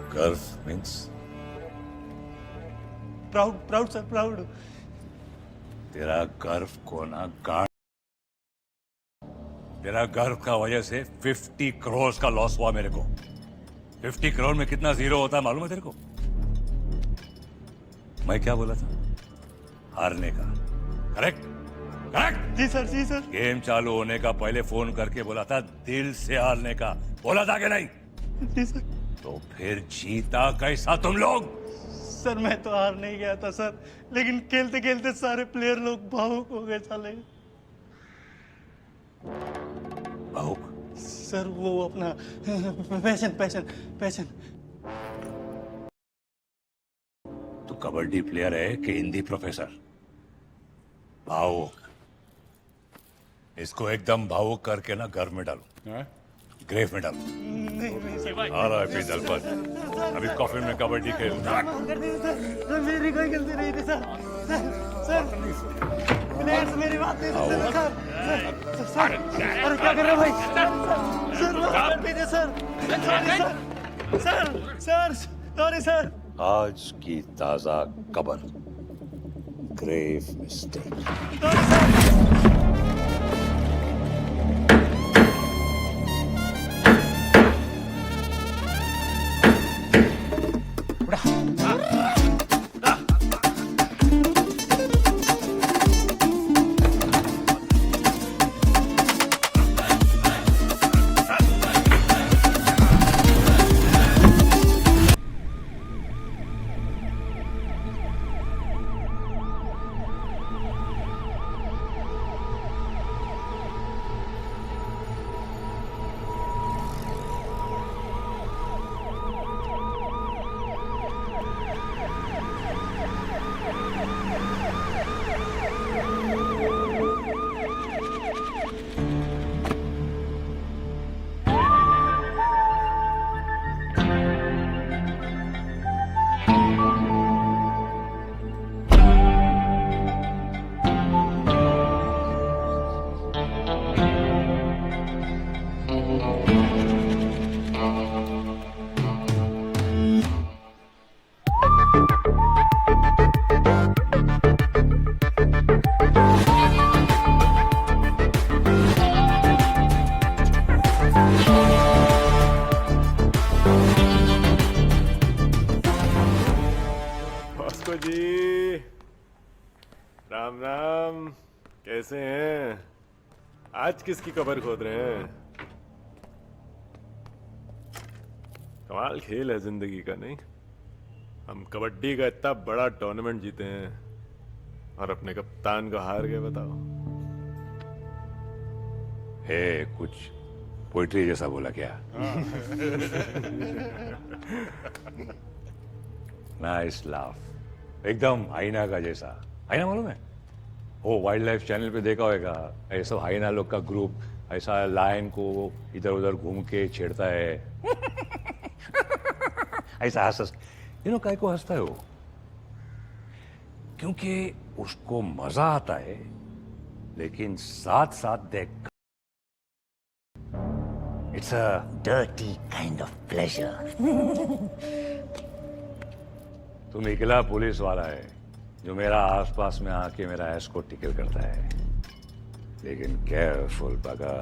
गर्व means proud proud sir proud. तेरा गर्व को ना गांड। तेरा गर्व का वजह से 50 करोड़ का लॉस हुआ मेरे को। 50 करोड़ में कितना जीरो होता है मालूम है तेरे को? मैं क्या बोला था? हारने का। Correct correct. जी सर जी सर। गेम चालू होने का पहले फोन करके बोला था दिल से हारने का। बोला था कि नहीं? जी सर। तो फिर जीता कैसा तुम लोग? सर मैं तो हार नहीं गया था सर, लेकिन खेलते खेलते सारे प्लेयर लोग भावुक हो गए साले। भावुक? सर वो अपना पैशन पैशन पैशन। तू कबड्डी प्लेयर है कि हिंदी प्रोफेसर? भावुक। इसको एकदम भावुक करके ना घर में डालो, ग्रेव में डालो। नहीं सर। आ रहा है फिर दल पर। अभी कॉफी में कबड्डी खेल। सर मेरी कोई गलती नहीं थी सर। सर प्लेयर्स मेरी बात नहीं सुनते सर। सर अरे क्या कर रहे हो भाई? सर माफ कर दीजिए sir. Sorry sir. Sir sorry sir. आज की ताजा खबर, grave mistake. Sorry sir. Bosco ji, Ram Ram. कैसे हैं? आज किसकी कबर खोद रहे हैं? कमाल खेल है जिंदगी का, नहीं? हम कबड्डी का इतना बड़ा टूर्नामेंट जीते हैं और अपने कप्तान को हार गए, बताओ। है कुछ पोइट्री जैसा बोला क्या? Nice laugh. एकदम हाइना का जैसा। हाइना मालूम है? वो वाइल्ड लाइफ चैनल पे देखा होगा। ऐसा हाइना लोग का ग्रुप ऐसा लायन को इधर उधर घूम के छेड़ता है। ऐसा हंस यू नो काय को हंसता है वो? क्योंकि उसको मजा आता है, लेकिन साथ साथ देख it's a dirty kind of pleasure. तुम इकला पुलिस वाला है जो मेरा आसपास में आके मेरा ऐश को टिकल करता है, लेकिन केयरफुल बगा,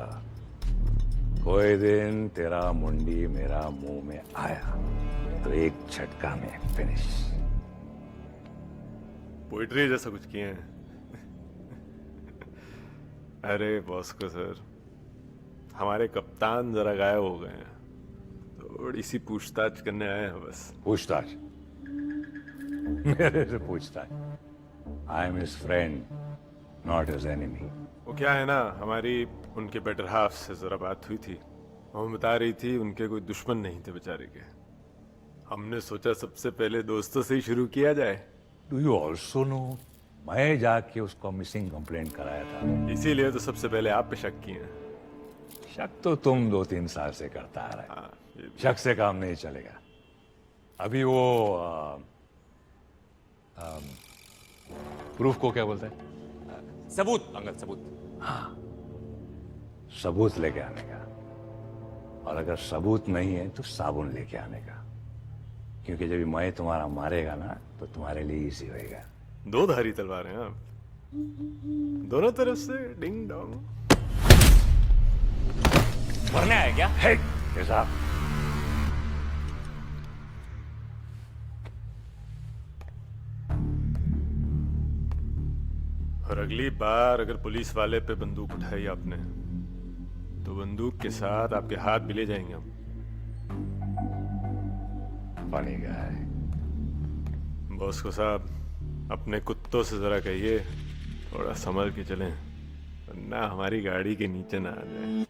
कोई दिन तेरा मुंडी मेरा मुंह में आया तो एक झटका में फिनिश। पोइट्री जैसा कुछ किए हैं? अरे बॉस्को सर, हमारे कप्तान जरा गायब हो गए हैं, थोड़ी सी पूछताछ करने आए हैं बस। पूछताछ? मेरे से पूछताछ? I am his friend, not his enemy. वो क्या है ना, हमारी उनके बेटर हाफ से जरा बात हुई थी। वो बता रही थी उनके कोई दुश्मन नहीं थे बेचारे के। हमने सोचा सबसे पहले दोस्तों से ही शुरू किया जाए। डू यू ऑल्सो नो मैं जाके उसको मिसिंग कंप्लेंट कराया था। इसीलिए तो सबसे पहले आप पे शक किए हैं। शक तो तुम 2-3 साल से करता आ रहा है। शक से काम नहीं चलेगा। अभी वो प्रूफ को क्या बोलते हैं? सबूत अंकल, सबूत। हाँ, सबूत लेके आने का। और अगर सबूत नहीं है तो साबुन लेके आने का। क्योंकि जब मैं तुम्हारा मारेगा ना तो तुम्हारे लिए इजी होएगा। दो धारी तलवार हैं आप, दोनों तरफ से डिंग डोंग। मरने आया क्या? हे साहब, और अगली बार अगर पुलिस वाले पे बंदूक उठाई आपने तो बंदूक के साथ आपके हाथ भी ले जाएंगे हम। Funny guy. बॉस को साहब अपने कुत्तों से जरा कहिए थोड़ा संभल के चलें, वरना हमारी गाड़ी के नीचे ना आ जाए।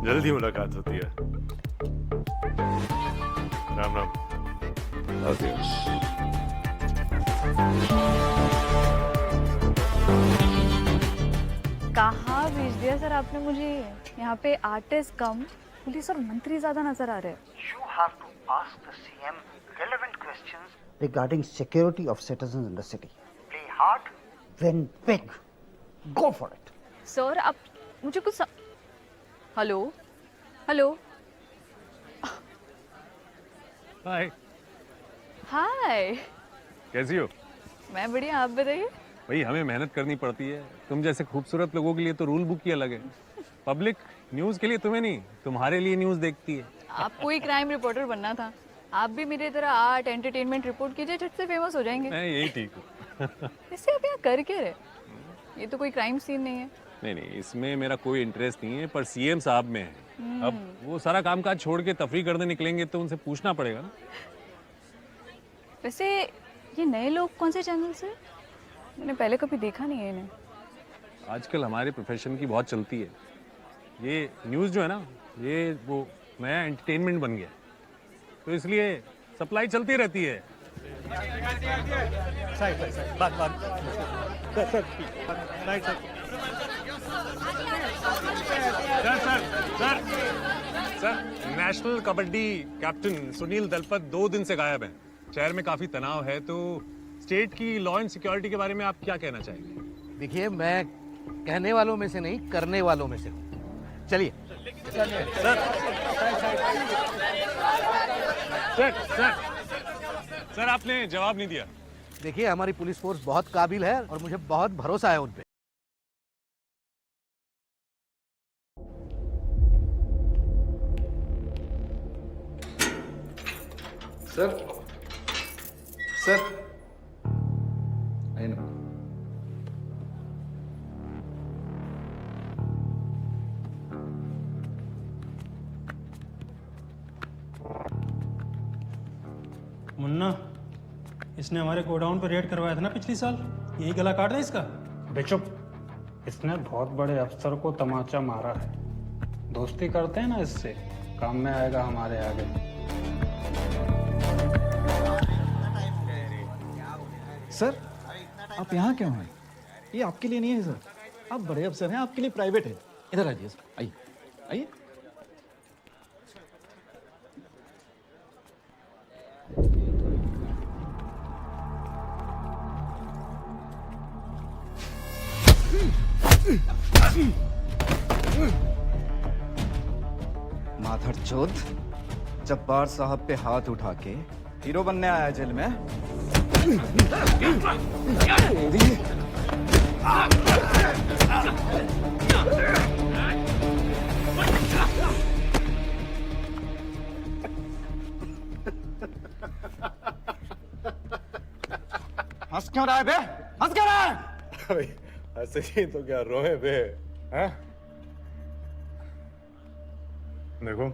जल्दी मुलाकात होती है। राम राम। Adiós. कहाँ भेज दिया सर आपने मुझे? यहाँ पे आर्टिस्ट कम पुलिस और मंत्री ज्यादा नजर आ रहे हैं। You have to ask the CM relevant questions regarding security of citizens in the city. Play hard, win big. Go for it. Sir आप मुझे कुछ हेलो हेलो हाय, हाय, कैसी हो? मैं बढ़िया, आप बताइए। भाई हमें मेहनत करनी पड़ती है, तुम जैसे खूबसूरत लोगों के लिए तो रूल बुक ही अलग है। पब्लिक न्यूज़ के लिए तुम्हें नहीं, तुम्हारे लिए न्यूज़ देखती है। आपको ही क्राइम रिपोर्टर बनना था, आप भी मेरी तरह आर्ट एंटरटेनमेंट रिपोर्ट कीजिए, झट से फेमस हो जाएंगे। मैं यही ठीक हूँ। इससे आप यहाँ कर क्या रहे? ये तो कोई क्राइम सीन नहीं है। नहीं नहीं, इसमें मेरा कोई इंटरेस्ट नहीं है, पर सीएम साहब में है। अब वो सारा कामकाज छोड़ के तफरी करने निकलेंगे तो उनसे पूछना पड़ेगा ना। वैसे ये नए लोग कौन से चैनल से? मैंने पहले कभी देखा नहीं है इन्हें। आजकल हमारे प्रोफेशन की बहुत चलती है ये न्यूज़ जो है ना, ये वो नया एंटरटेनमेंट बन गया, तो इसलिए सप्लाई चलती रहती है। Sir, national kabaddi captain Sunil Dalpat 2 दिन से गायब हैं। शहर में काफी तनाव है, तो स्टेट की लॉ एंड सिक्योरिटी के बारे में आप क्या कहना चाहेंगे? देखिए, मैं कहने वालों में से नहीं, करने वालों में से हूँ। चलिए। सर आपने जवाब नहीं दिया। देखिए, हमारी पुलिस फोर्स बहुत काबिल है और मुझे बहुत भरोसा है उन पे। Sir I know. मुन्ना, इसने हमारे गोडाउन पर रेड करवाया था ना पिछली साल, यही गला काट दे इसका। बेचुप, इसने बहुत बड़े अफसर को तमाचा मारा है। दोस्ती करते हैं ना, इससे काम में आएगा हमारे आगे। सर आप यहाँ क्यों हैं? ये आपके लिए नहीं है सर, आप बड़े अफसर हैं, आपके लिए प्राइवेट है। इधर आइए सर, आइए आइए। माधर चौथ जब्बार साहब पे हाथ उठा के हीरो बनने आया जेल में। हंस क्यों रहा है बे? हंस क्यों रहा है? हंसे तो क्या रोए बे? हैं? देखो,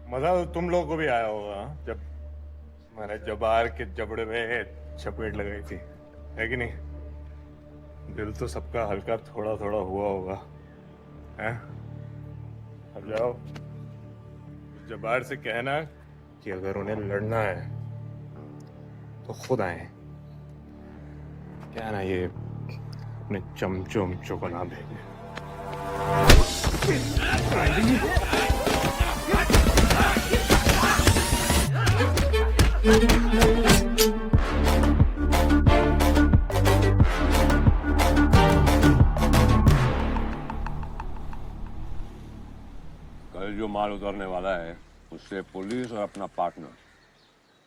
मजा तो तुम लोगों को भी आया होगा जब मैंने जबार के जबड़े में चपेट लगाई थी, है कि नहीं? दिल तो सबका हल्का थोड़ा थोड़ा हुआ होगा, हैं? अब जाओ, जबार से कहना कि अगर उन्हें लड़ना है तो खुद आए, क्या ना ये अपने चमचों उमचों को ना भेजे। कल जो माल उतरने वाला है उससे पुलिस और अपना पार्टनर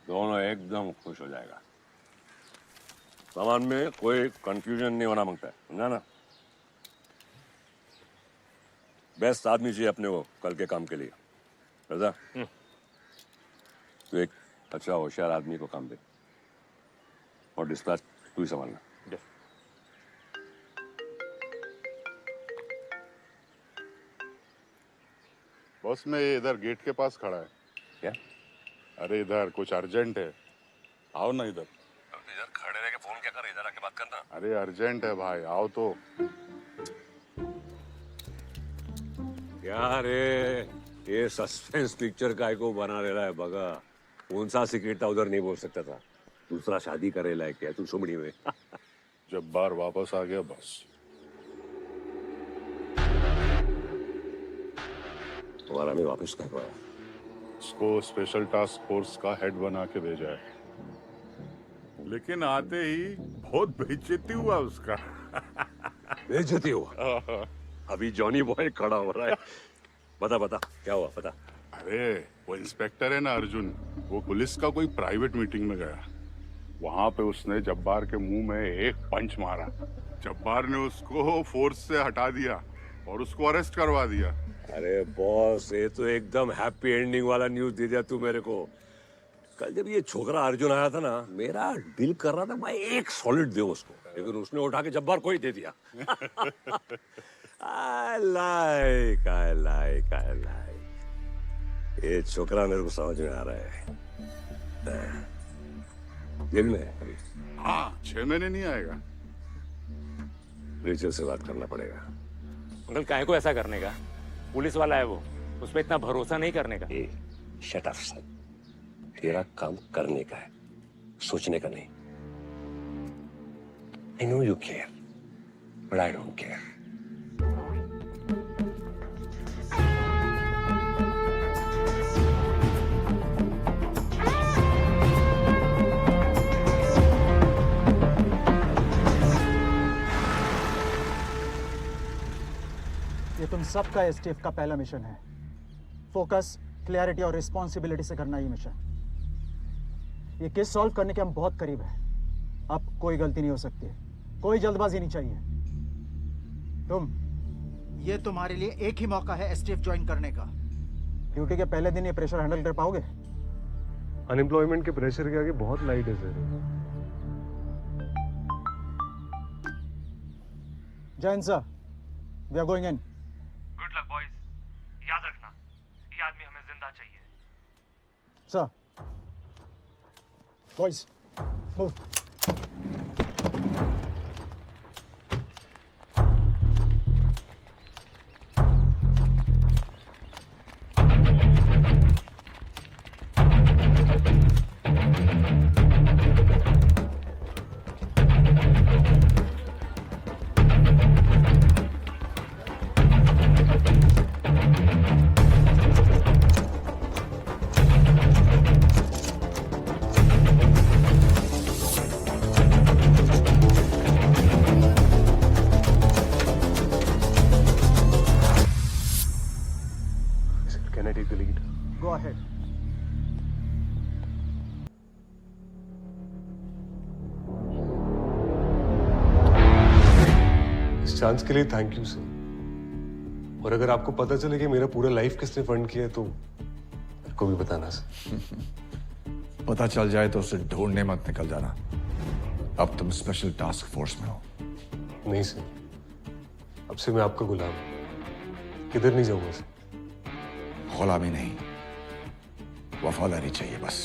दोनों एकदम खुश हो जाएगा। सामान में कोई कंफ्यूजन नहीं होना मांगता है, समझा ना? बेस्ट आदमी चाहिए अपने को कल के काम के लिए। रजा, तो एक अच्छा होशियार आदमी को काम दे और डिस्पैच तू ही संभालना। बॉस मैं इधर गेट के पास खड़ा है। क्या? अरे इधर कुछ अर्जेंट है, आओ ना इधर। इधर खड़े रह के फोन क्या कर, इधर आके बात करना। अरे अर्जेंट है भाई, आओ तो। क्या रे, ये सस्पेंस पिक्चर काय को बना रहा है बगा? कौन सा सीक्रेट था उधर नहीं बोल सकता था? दूसरा शादी करे लायक क्या तू सुमड़ी में? जब्बार वापस आ गया बस। तुम्हारा में वापस कर आया? उसको स्पेशल टास्क फोर्स का हेड बना के भेजा है, लेकिन आते ही बहुत बेइज्जती हुआ उसका। बेइज्जती हुआ? अभी जॉनी बॉय खड़ा हो रहा है। बता बता क्या हुआ, बता। अरे वो इंस्पेक्टर है ना अर्जुन, वो पुलिस का कोई प्राइवेट मीटिंग में गया। वहां पे उसने जब्बार के मुंह में एक पंच मारा। जब्बार ने उसको फोर्स से हटा दिया और उसको अरेस्ट करवा दिया। अरे बॉस, ये तो एकदम हैप्पी एंडिंग वाला न्यूज दे दिया तू मेरे को। कल जब ये छोकरा अर्जुन आया था ना, मेरा दिल कर रहा था भाई एक सॉलिड दे उसको, लेकिन उसने उठा के जब्बार को ही दे दिया। I like. ये छोकरा मेरे को समझ में आ रहा है। जेल में है अभी? हाँ, 6 महीने नहीं आएगा। रिचल से बात करना पड़ेगा। अंकल काहे को ऐसा करने का? पुलिस वाला है वो, उस पर इतना भरोसा नहीं करने का। शट अप सन, तेरा काम करने का है, सोचने का नहीं। I know you care, but I don't care. ये तुम सबका एसटीएफ का पहला मिशन है। फोकस, क्लैरिटी और रिस्पॉन्सिबिलिटी से करना ये मिशन। ये केस सॉल्व करने के हम बहुत करीब हैं। अब कोई गलती नहीं हो सकती, कोई जल्दबाजी नहीं चाहिए। ये तुम्हारे लिए एक ही मौका है एसटीएफ ज्वाइन करने का। ड्यूटी के पहले दिन ये प्रेशर हैंडल कर पाओगे? अनएम्प्लॉयमेंट के प्रेशर के आगे बहुत लाइट है sir. Jain sir, we are going in. Good luck boys, याद रखना ये आदमी हमें जिंदा चाहिए। Sir, boys move. Can I take the lead? Go ahead. इस चांस के लिए थैंक यू सर। और अगर आपको पता चले कि मेरा पूरा लाइफ किसने फंड किया तो मेरे को भी बताना सर। पता चल जाए तो उसे ढूंढने मत निकल जाना। अब तुम स्पेशल टास्क फोर्स में हो। नहीं सर, अब से मैं आपका गुलाम हूं। किधर नहीं जाऊंगा सर। गुलामी नहीं, वफादारी चाहिए बस।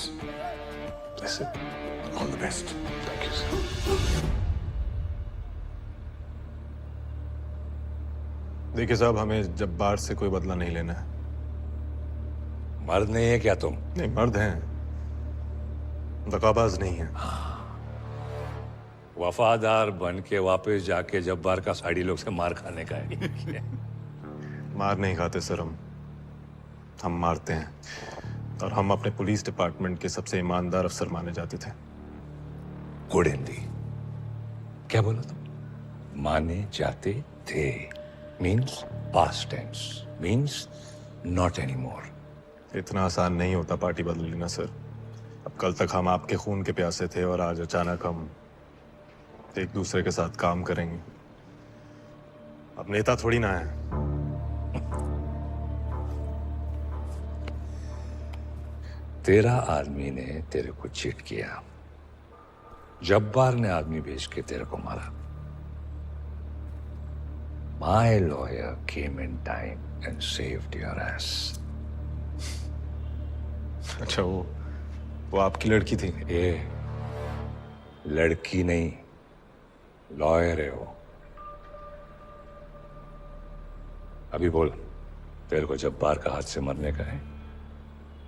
ऐसे all the best. Thank you sir. देखिए साहब, हमें जब्बार से कोई बदला नहीं लेना है। मर्द नहीं है क्या तुम? नहीं, मर्द हैं, दगाबाज नहीं है। वफादार बन के वापस जाके जब्बार का साड़ी लोग से मार खाने का है। मार नहीं खाते सर, हम मारते हैं। और हम अपने पुलिस डिपार्टमेंट के सबसे ईमानदार अफसर माने जाते थे। गुड हिंदी। क्या बोला तुम? माने जाते थे means past tense, means not any more. इतना आसान नहीं होता पार्टी बदल लेना सर। अब कल तक हम आपके खून के प्यासे थे और आज अचानक हम एक दूसरे के साथ काम करेंगे। अब नेता थोड़ी ना है। तेरा आदमी ने तेरे को चीट किया, जब्बार ने आदमी भेज के तेरे को मारा। My lawyer came in time and saved your ass. अच्छा, वो आपकी लड़की थी? ये लड़की नहीं, लॉयर है वो। अभी बोल, तेरे को जब्बार का हाथ से मरने का है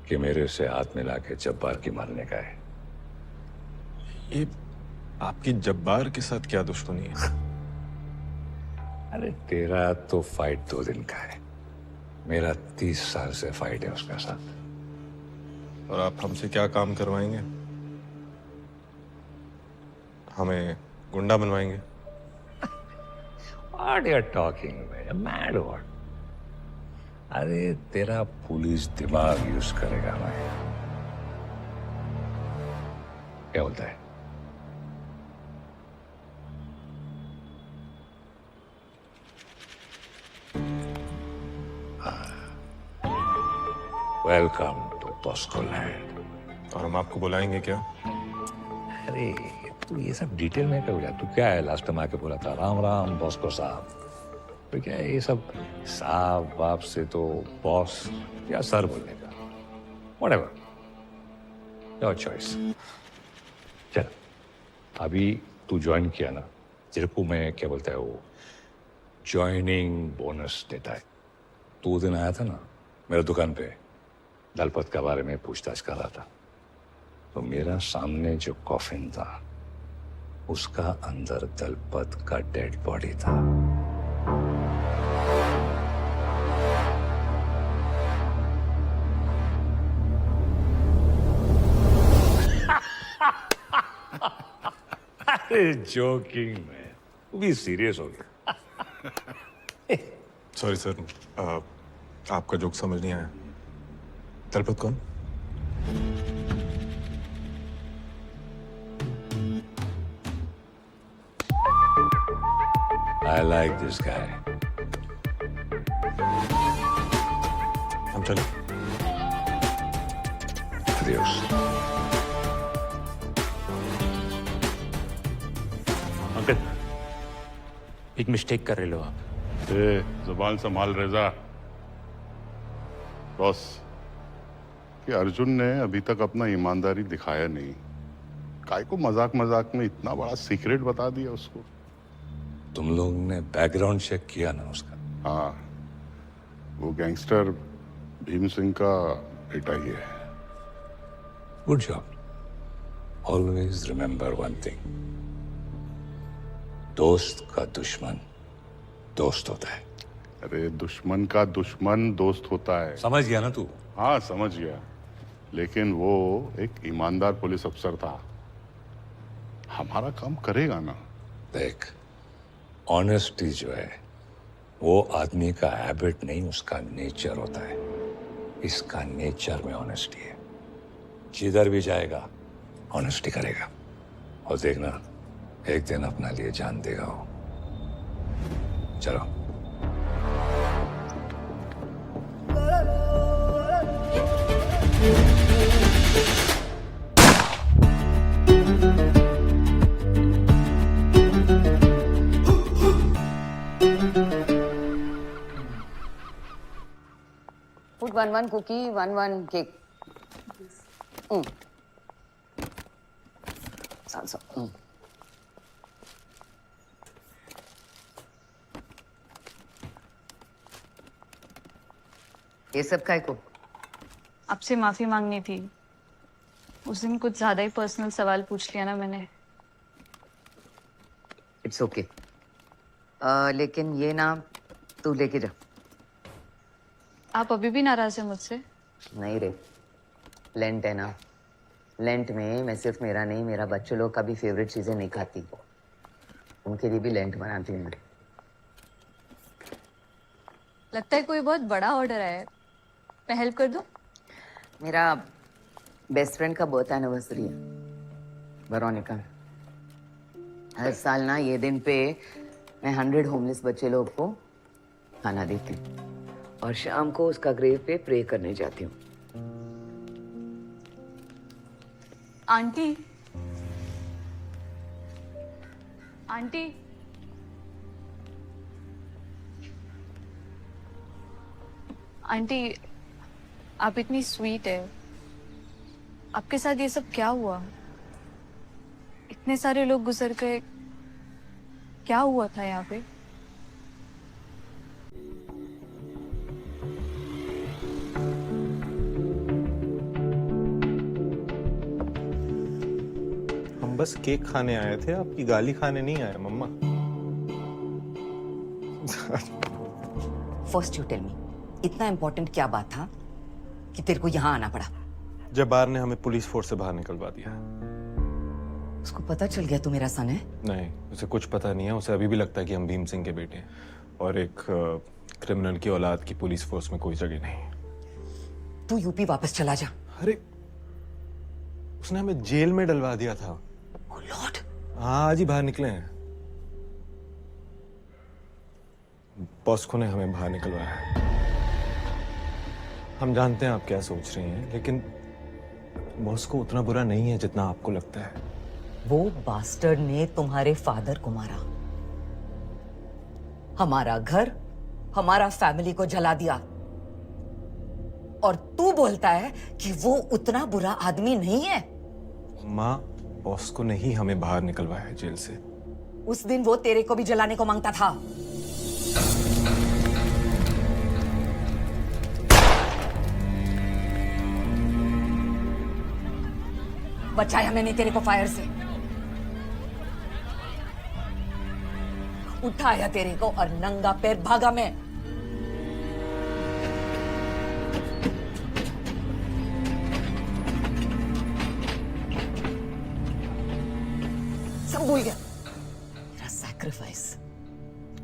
कि मेरे से हाथ मिला के जब्बार की मारने का है? ये आपकी जब्बार के साथ क्या दुश्मनी है? अरे तेरा तो फाइट 2 दिन का है, मेरा 30 साल से फाइट है उसके साथ। और आप हमसे क्या काम करवाएंगे? हमें गुंडा बनवाएंगे? What you're talking about? Mad what? अरे तेरा पुलिस दिमाग यूज करेगा मैं। क्या बोलता है? Welcome to Bosco land. और हम आपको बुलाएंगे क्या? अरे तू ये सब डिटेल में क्या हो जाए? तू क्या है, लास्ट टाइम आके बोला था राम राम बॉस्को साहब। तो क्या है ये सब साहब बाप से तो बॉस या सर बोलने का? Whatever, your choice. चल, अभी तू ज्वाइन किया ना, तेरे को मैं क्या बोलता है वो ज्वाइनिंग बोनस देता है। तू दिन आया था ना मेरे दुकान पे, दलपत के बारे में पूछताछ कर रहा था, तो मेरा सामने जो कॉफिन था उसका अंदर दलपत का डेड बॉडी था। अरे जोकिंग में, तू भी सीरियस हो गया। सॉरी सर, आपका जोक समझ नहीं आया। दलपत कौन? I like this guy. हम चले? Adios. अंकल, एक मिस्टेक कर रहे लो आप। जुबान संभाल रेजा। बॉस, कि अर्जुन ने अभी तक अपना ईमानदारी दिखाया नहीं। काय को मजाक मजाक में इतना बड़ा सीक्रेट बता दिया उसको। तुम लोग ने बैकग्राउंड चेक किया ना उसका? हाँ, वो गैंगस्टर भीम सिंह का बेटा ही है। Good job. Always remember one thing, दोस्त का दुश्मन दोस्त होता है। अरे दुश्मन का दुश्मन दोस्त होता है। समझ गया ना तू? हाँ समझ गया, लेकिन वो एक ईमानदार पुलिस अफसर था, हमारा काम करेगा ना। देख, ऑनेस्टी जो है वो आदमी का हैबिट नहीं, उसका नेचर होता है। इसका नेचर में ऑनेस्टी है, जिधर भी जाएगा ऑनेस्टी करेगा। और देखना एक दिन अपना लिए जान देगा वो। चलो। Put 1 cookie, 1 cake. Also. ये सब काय को? आपसे माफी मांगनी थी। उस दिन कुछ ज्यादा ही पर्सनल सवाल पूछ लिया ना मैंने। It's okay. लेकिन ये ना तू लेके जा। आप अभी भी नाराज हैं मुझसे? नहीं रे, लेंट है ना, लेंट में मैं सिर्फ मेरा नहीं, मेरा बच्चों लोग का भी फेवरेट चीजें नहीं खाती, उनके लिए भी लेंट बनाती हूँ मैं। लगता है कोई बहुत बड़ा ऑर्डर है, मैं हेल्प कर दूं? मेरा बेस्ट फ्रेंड का बर्थ एनिवर्सरी है, वेरोनिका। हर साल ना ये दिन पे मैं 100 होमलेस बच्चे लोग को खाना देती हूँ और शाम को उसका ग्रेव पे प्रे करने जाती हूँ। आंटी, आंटी, आंटी, आप इतनी स्वीट है, आपके साथ ये सब क्या हुआ? इतने सारे लोग गुजर गए, क्या हुआ था यहाँ पे? हम बस केक खाने आए थे, आपकी गाली खाने नहीं आए मम्मा। फर्स्ट यू टेल मी, इतना इम्पोर्टेंट क्या बात था कि तेरे को यहाँ आना पड़ा? जब्बार ने हमें पुलिस फोर्स से बाहर निकलवा दिया। उसको पता चल गया तू मेरा सन है? नहीं, उसे कुछ पता नहीं है। उसे अभी भी लगता है कि हम भीम सिंह के बेटे हैं और एक क्रिमिनल की औलाद की पुलिस फोर्स में कोई जगह नहीं। तू यूपी वापस चला जा। अरे उसने हमें जेल में डलवा दिया था। Oh Lord! हाँ, आज ही बाहर निकले हैं। बॉस्को ने हमें बाहर निकलवाया है। हम जानते हैं आप क्या सोच रही हैं, लेकिन बॉस्को उतना बुरा नहीं है जितना आपको लगता है। वो बास्टर्ड ने तुम्हारे फादर को मारा, हमारा घर, हमारा फैमिली को जला दिया, और तू बोलता है कि वो उतना बुरा आदमी नहीं है। माँ, बॉस्को ने ही हमें बाहर निकलवाया है जेल से। उस दिन वो तेरे को भी जलाने को मांगता था। बचाया मैंने तेरे को फायर से, उठाया तेरे को और नंगा पैर भागा मैं। सब भूल गया। मेरा सैक्रिफाइस,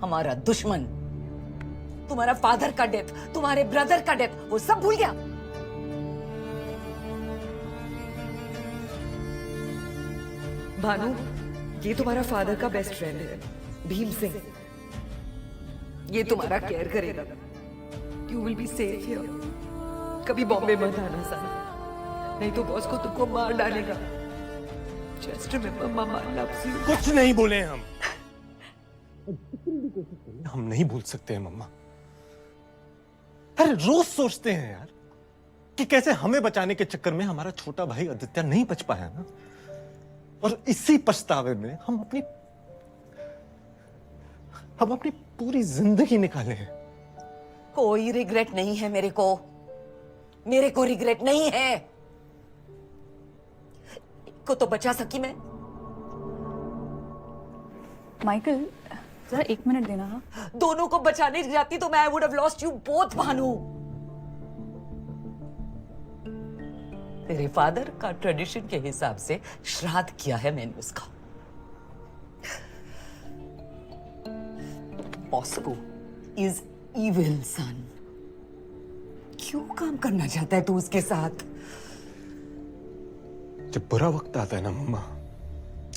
हमारा दुश्मन, तुम्हारा फादर का डेथ, तुम्हारे ब्रदर का डेथ, वो सब भूल गया। भानु, ये तुम्हारा फादर का बेस्ट फ्रेंड है, भीम सिंह। ये तुम्हारा केयर करेगा। You will be safe here. कभी बॉम्बे मत आना सन, नहीं तो बॉस को तुमको मार डालेगा। Just remember mama loves you. कुछ नहीं बोले हम नहीं भूल सकते हैं मम्मा। अरे रोज सोचते हैं यार कि कैसे हमें बचाने के चक्कर में हमारा छोटा भाई आदित्य नहीं बच पाया ना, और इसी पछतावे में हम अपनी पूरी जिंदगी निकाले हैं। कोई रिग्रेट नहीं है मेरे को रिग्रेट नहीं है। को तो बचा सकी मैं। माइकल, जरा 1 मिनट देना। हाँ, दोनों को बचाने जाती तो मैं I would have lost you both Bhanu. तेरे फादर का ट्रेडिशन के हिसाब से श्राद्ध किया है मैंने उसका। बॉस्को इज इविल सन। क्यों काम करना चाहता है तू उसके साथ? जब बुरा वक्त आता है ना मम्मा,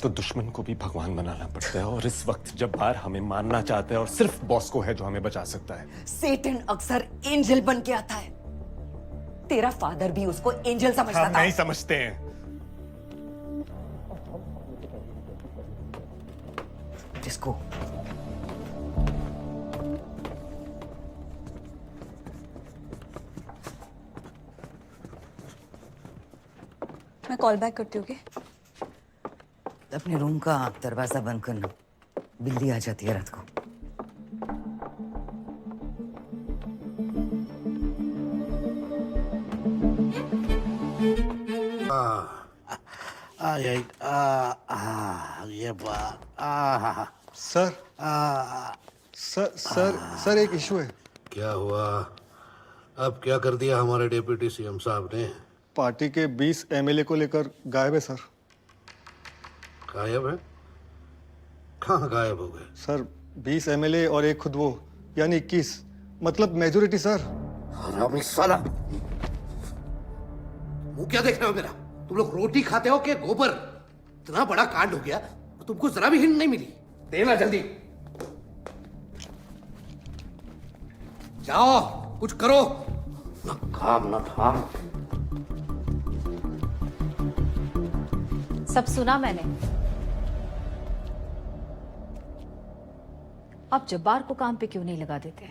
तो दुश्मन को भी भगवान बनाना पड़ता है, और इस वक्त जब बाहर हमें मारना चाहता है और सिर्फ बॉस्को है जो हमें बचा सकता है। सेटन अक्सर एंजल बन के आता है। तेरा फादर भी उसको एंजल समझता हम था। नहीं समझते हैं। जिसको मैं कॉल बैक करती हूँ। अपने रूम का दरवाजा बंद करना, बिल्ली आ जाती है रात को। सर एक इशू है। क्या हुआ? अब क्या कर दिया हमारे डिप्टी सीएम साहब ने? पार्टी के 20 एमएलए को लेकर गायब है सर। गायब है? कहाँ गायब हो गए? सर 20 एमएलए और एक खुद वो, यानी 21, मतलब मेजोरिटी सर। हरामी साला! मुंह क्या देख रहे हो मेरा? तुम लोग रोटी खाते हो कि गोबर? इतना बड़ा कांड हो गया और तुमको जरा भी हिंट नहीं मिली। देना जल्दी, जाओ कुछ करो। ना काम ना धाम। सब सुना मैंने। आप जब्बार को काम पे क्यों नहीं लगा देते?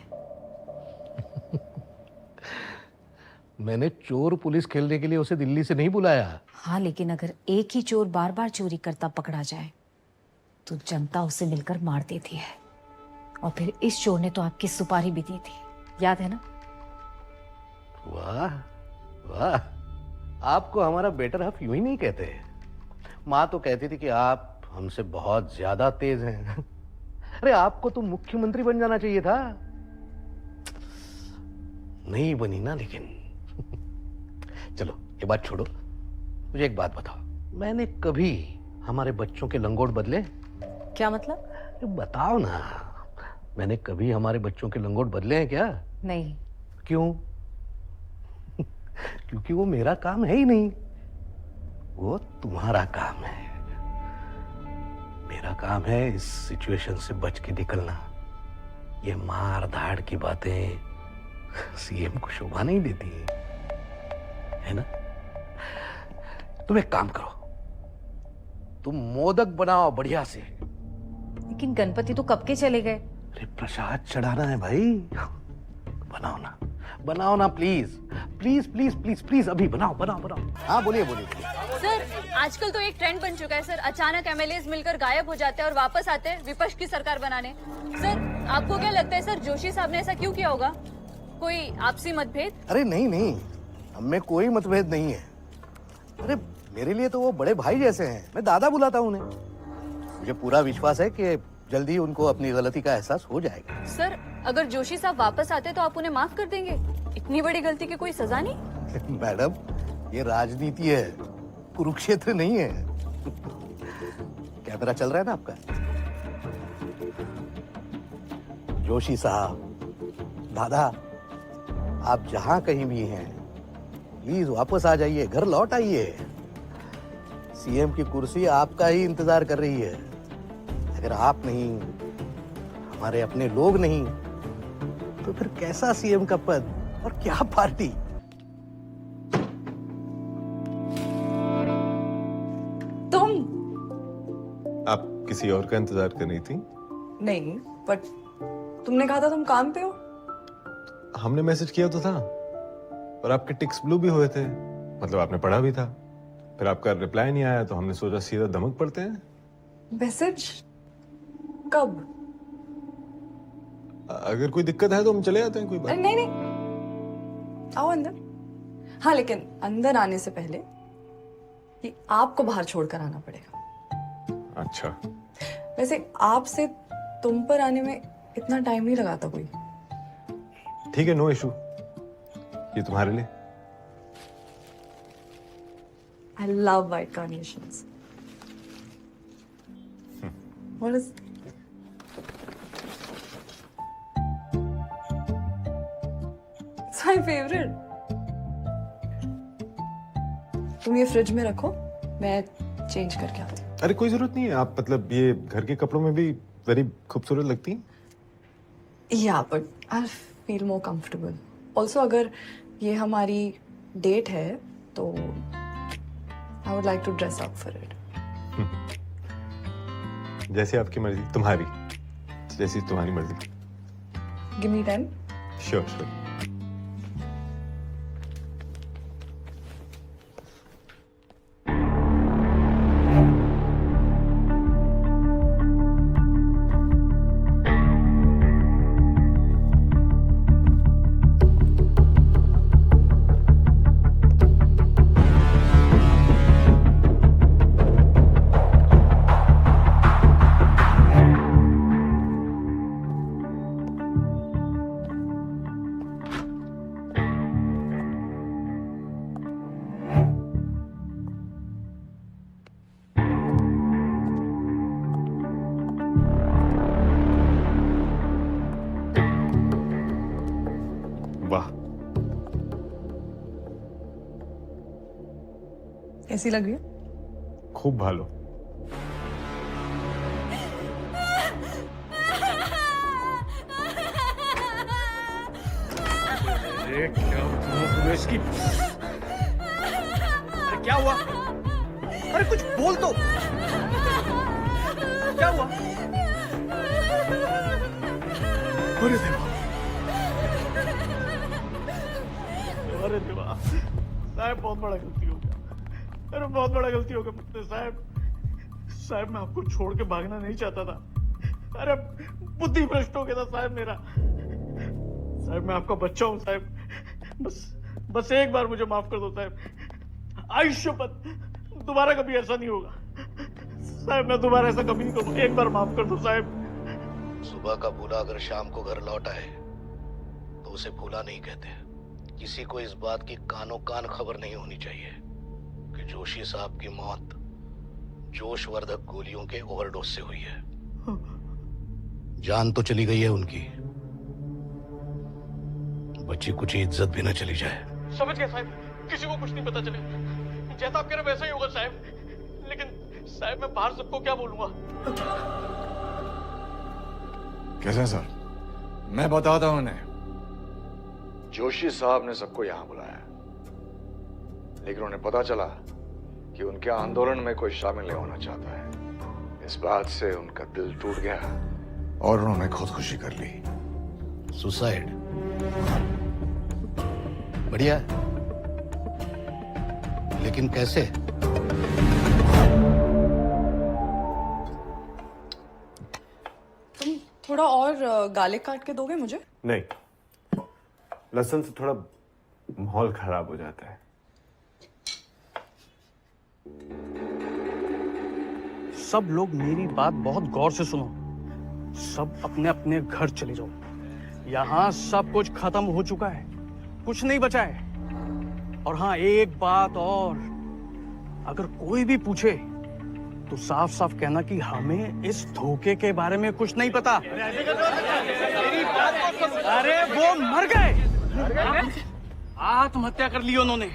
मैंने चोर पुलिस खेलने के लिए उसे दिल्ली से नहीं बुलाया। हाँ, लेकिन अगर एक ही चोर बार बार चोरी करता पकड़ा जाए तो जनता उसे मिलकर मार देती है। और फिर इस चोर ने तो आपकी सुपारी भी दी थी, याद है ना? वाह वाह, आपको हमारा बेटर हाफ यूं ही नहीं कहते। माँ तो कहती थी कि आप हमसे बहुत ज्यादा तेज हैं। अरे आपको तो मुख्यमंत्री बन जाना चाहिए था। नहीं बनी ना, लेकिन चलो ये बात छोड़ो, मुझे एक बात बताओ, मैंने कभी हमारे बच्चों के लंगोट बदले? क्या मतलब? बताओ ना, मैंने कभी हमारे बच्चों के लंगोट बदले हैं क्या? नहीं। क्यों? क्योंकि वो मेरा काम है ही नहीं, वो तुम्हारा काम है। मेरा काम है इस सिचुएशन से बच के निकलना। ये मार धाड़ की बातें सीएम को शोभा नहीं देती है ना? तुम एक काम करो, तुम मोदक बनाओ बढ़िया से। लेकिन गणपति तो कब के चले गए। अरे प्रसाद चढ़ाना है भाई, बनाओ ना please please please please please, अभी बनाओ बनाओ बनाओ। हाँ बोलिए बोलिए बोलिए। सर, आजकल तो एक ट्रेंड बन चुका है सर, अचानक एमएलएज मिलकर गायब हो जाते हैं और वापस आते हैं विपक्ष की सरकार बनाने। सर, आपको क्या लगता है सर, जोशी साहब ने ऐसा क्यों किया होगा? कोई आपसी मतभेद? अरे नहीं नहीं, हम में कोई मतभेद नहीं है। अरे मेरे लिए तो वो बड़े भाई जैसे हैं, मैं दादा बुलाता हूँ उन्हें। मुझे पूरा विश्वास है कि जल्दी उनको अपनी गलती का एहसास हो जाएगा। सर, अगर जोशी साहब वापस आते तो आप उन्हें माफ कर देंगे? इतनी बड़ी गलती की कोई सजा नहीं? मैडम, ये राजनीति है, कुरुक्षेत्र नहीं है। कैमरा चल रहा है ना आपका? जोशी साहब, दादा, आप जहां कहीं भी हैं, प्लीज वापस आ जाइए, घर लौट आइए। सीएम की कुर्सी आपका ही इंतजार कर रही है। अगर आप नहीं, हमारे अपने लोग नहीं, तो फिर कैसा सीएम का पद और क्या पार्टी? तुम? आप किसी और का इंतजार कर रही थी? नहीं, बट तुमने कहा था तुम काम पे हो। हमने मैसेज किया तो था, और आपके टिक्स ब्लू भी हुए थे, मतलब आपने पढ़ा भी था। फिर आपका रिप्लाई नहीं आया तो हमने सोचा सीधा धमक पड़ते हैं। मैसेज कब? अगर कोई दिक्कत है तो हम चले जाते हैं, कोई बात नहीं नहीं, आओ अंदर। हाँ, लेकिन अंदर आने से पहले कि आपको बाहर छोड़कर आना पड़ेगा। अच्छा। वैसे आपसे तुम पर आने में इतना टाइम नहीं लगा था कोई। ठीक है, नो इशू, ये तुम्हारे लिए। I love white carnations. What is? It's my favorite. तुम ये फ्रिज में रखो, मैं चेंज करके आती हूँ। अरे कोई जरूरत नहीं है, आप मतलब ये घर के कपड़ों में भी वेरी खूबसूरत लगती हैं। Yeah, but I'll feel more comfortable. Also, अगर ये हमारी डेट है तो I would like to dress up for it. जैसी आपकी मर्जी, तुम्हारी जैसी तुम्हारी मर्जी। Give me 10. Sure sure. कैसी लग रही है? खूब भालो। अरे क्या हुआ इसकी? अरे क्या हुआ? अरे कुछ बोल तो। क्या हुआ? अरे देवा, अरे देवा, साहब बहुत बड़ा गलती हो गया। अरे बहुत बड़ा गलती हो गया मुझसे साहब। साहब मैं आपको छोड़ के भागना नहीं चाहता था। अरे बुद्धि भ्रष्ट हो गया था साहब मेरा। साहब मैं आपका बच्चा हूँ साहब। बस एक बार मुझे माफ कर दो साहब। आयुष्यपत दोबारा कभी ऐसा नहीं होगा साहब। मैं दोबारा ऐसा कभी नहीं करूँगा। एक बार माफ कर दो साहब। सुबह का भूला अगर शाम को घर लौट आए तो उसे भूला नहीं कहते। किसी को इस बात की कानों कान खबर नहीं होनी चाहिए कि जोशी साहब की मौत जोशवर्धक गोलियों के ओवरडोज से हुई है। जान तो चली गई है उनकी, बच्ची कुछ इज्जत भी न चली जाए। समझ गया साहब, किसी को कुछ नहीं पता चले। जैसा आप कह रहे वैसा ही होगा साहब। लेकिन साहब मैं बाहर सबको क्या बोलूंगा? कैसे सर? मैं बताता हूं उन्हें। जोशी साहब ने सबको यहां बुलाया, लेकिन उन्हें पता चला कि उनके आंदोलन में कोई शामिल नहीं होना चाहता है। इस बात से उनका दिल टूट गया और उन्होंने खुदकुशी कर ली। सुसाइड? बढ़िया, लेकिन कैसे? तुम थोड़ा और गार्लिक काट के दोगे मुझे? नहीं, लहसुन से थोड़ा माहौल खराब हो जाता है। सब लोग मेरी बात बहुत गौर से सुनो। सब अपने अपने घर चले जाओ। यहाँ सब कुछ खत्म हो चुका है, कुछ नहीं बचा है। और हाँ, एक बात और, अगर कोई भी पूछे तो साफ साफ कहना कि हमें इस धोखे के बारे में कुछ नहीं पता। अरे वो मर गए, आत्महत्या कर ली उन्होंने।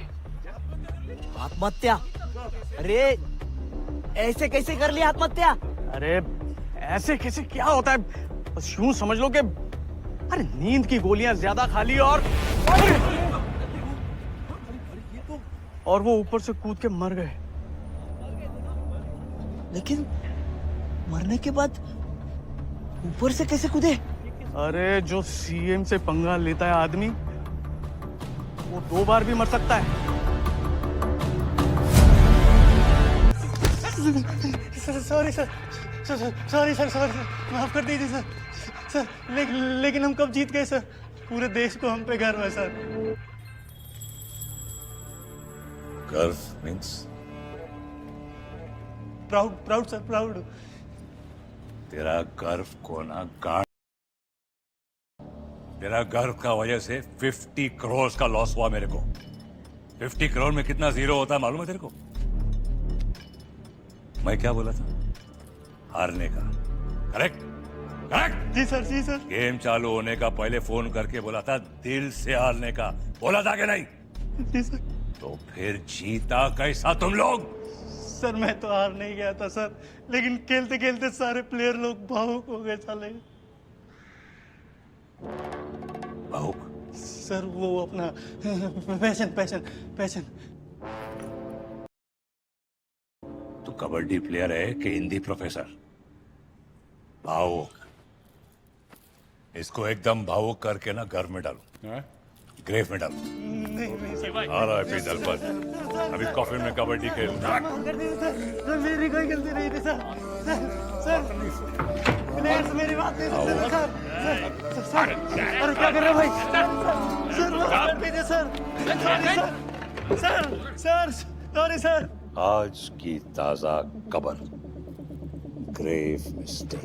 आत्महत्या? अरे ऐसे कैसे कर ली आत्महत्या? अरे ऐसे कैसे क्या होता है? बस यूं समझ लो कि अरे नींद की गोलियां ज्यादा खा ली और वो ऊपर से कूद के मर गए। लेकिन मरने के बाद ऊपर से कैसे कूदे? अरे जो सीएम से पंगा लेता है आदमी, वो 2 बार भी मर सकता है। सॉरी सर, सॉरी सर, माफ कर दीजिए सर। सर लेकिन हम कब जीत गए सर? पूरे देश को हम पे गर्व है सर। गर्व मीन्स? Proud sir, proud. तेरा गर्व को ना गाड़। तेरा गर्व का वजह से 50 करोड़ का लॉस हुआ मेरे को। 50 करोड़ में कितना जीरो होता है मालूम है तेरे को? मैं क्या बोला था? हारने का। करेक्ट? करेक्ट? जी सर, जी सर। गेम चालू होने का पहले फोन करके बोला था दिल से हारने का। बोला था कि नहीं? जी सर। तो फिर जीता कैसा तुम लोग? सर मैं तो हार नहीं गया था सर, लेकिन खेलते खेलते सारे प्लेयर लोग भावुक हो गए साले। भावुक? सर वो अपना पैशन। तू कबड्डी प्लेयर है कि हिंदी प्रोफेसर? भावुक। इसको एकदम भावुक करके ना घर में डालो, ग्रेव में डालो। आ रहा है फिर दल पर। अभी कॉफी में कबड्डी खेल। सर मेरी कोई गलती नहीं थी सर। सर प्लेयर्स मेरी बात नहीं सुनते सर। सर अरे क्या कर रहे हो भाई? सर माफ कर दीजिए सर। Sorry sir. आज की ताजा खबर, ग्रेव मिस्टेक।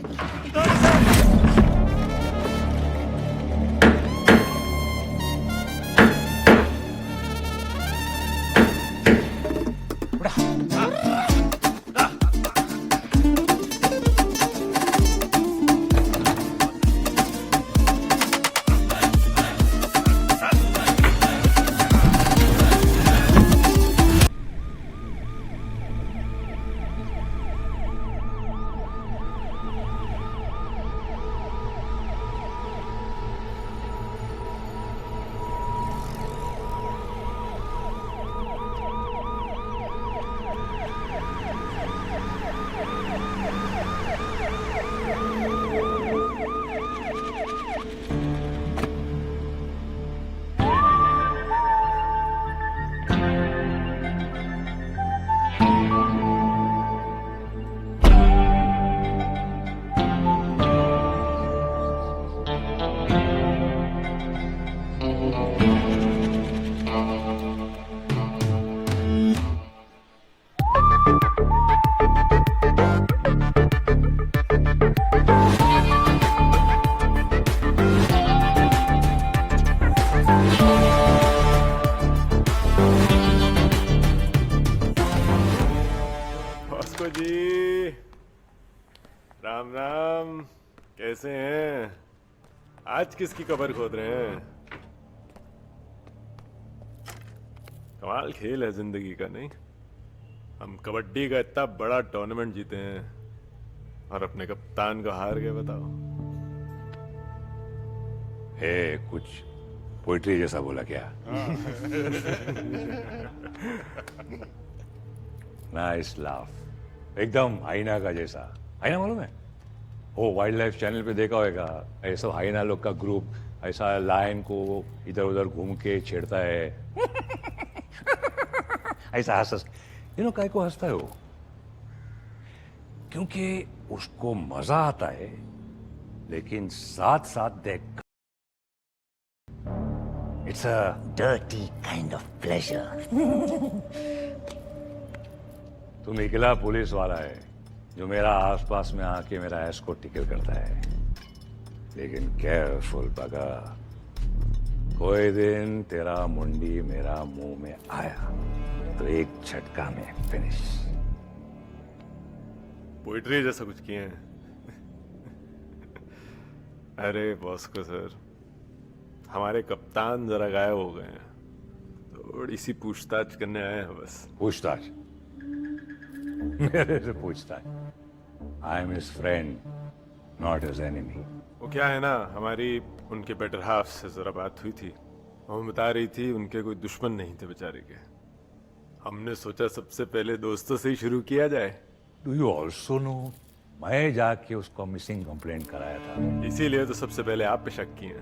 राम राम, कैसे हैं? आज किसकी कबर खोद रहे हैं? कमाल खेल है जिंदगी का, नहीं? हम कबड्डी का इतना बड़ा टूर्नामेंट जीते हैं और अपने कप्तान को हार गए, बताओ। हे, कुछ पोइट्री जैसा बोला क्या? नाइस लाफ, एकदम हाइना का जैसा। हाइना मालूम है? वो वाइल्ड लाइफ चैनल पे देखा होगा, ऐसा हाइना लोग का ग्रुप ऐसा लायन को इधर उधर घूम के छेड़ता है। ऐसा हंस काय को हंसता है वो? क्योंकि उसको मजा आता है, लेकिन साथ साथ देख it's a dirty kind of pleasure. तुम इकला पुलिस वाला है जो मेरा आसपास में आके मेरा एस्कॉर्ट टिकल करता है, लेकिन केयरफुल बगा, कोई दिन तेरा मुंडी मेरा मुंह में आया तो एक झटका में फिनिश। पोइट्री जैसा कुछ किए हैं? अरे बॉस्को सर, हमारे कप्तान जरा गायब हो गए हैं, थोड़ी सी पूछताछ करने आए हैं बस। पूछताछ? मेरे से पूछताछ? I am his friend, not his enemy. वो क्या है ना, हमारी उनके बेटर हाफ से जरा बात हुई थी, वो बता रही थी उनके कोई दुश्मन नहीं थे बेचारे के। हमने सोचा सबसे पहले दोस्तों से ही शुरू किया जाए। डू यू ऑल्सो नो, मैं जाके उसको मिसिंग कंप्लेंट कराया था। इसीलिए तो सबसे पहले आप पे शक किए।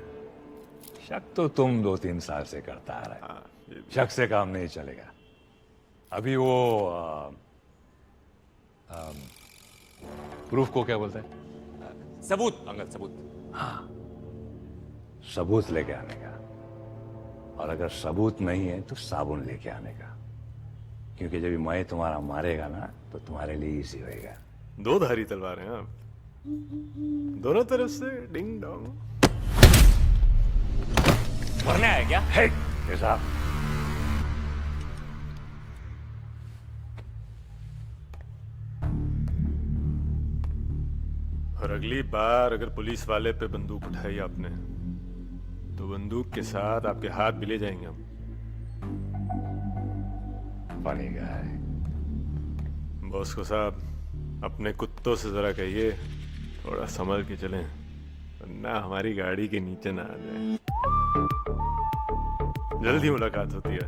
शक तो तुम 2-3 साल से करता आ रहा है, शक से काम नहीं चलेगा। अभी वो प्रूफ को क्या बोलते हैं? सबूत अंकल, सबूत। हाँ, सबूत लेके आने का, और अगर सबूत नहीं है तो साबुन लेके आने का, क्योंकि जब मैं तुम्हारा मारेगा ना तो तुम्हारे लिए इजी होएगा। दो धारी तलवार हैं आप, दोनों तरफ से डिंग डोंग। मरने आया क्या? हे साहब, और अगली बार अगर पुलिस वाले पे बंदूक उठाई आपने तो बंदूक के साथ आपके हाथ भी ले जाएंगे हम। बनेगा है। बॉस्को साहब, अपने कुत्तों से जरा कहिए थोड़ा संभल के चलें, वरना हमारी गाड़ी के नीचे ना आ जाए। जल्दी मुलाकात होती है।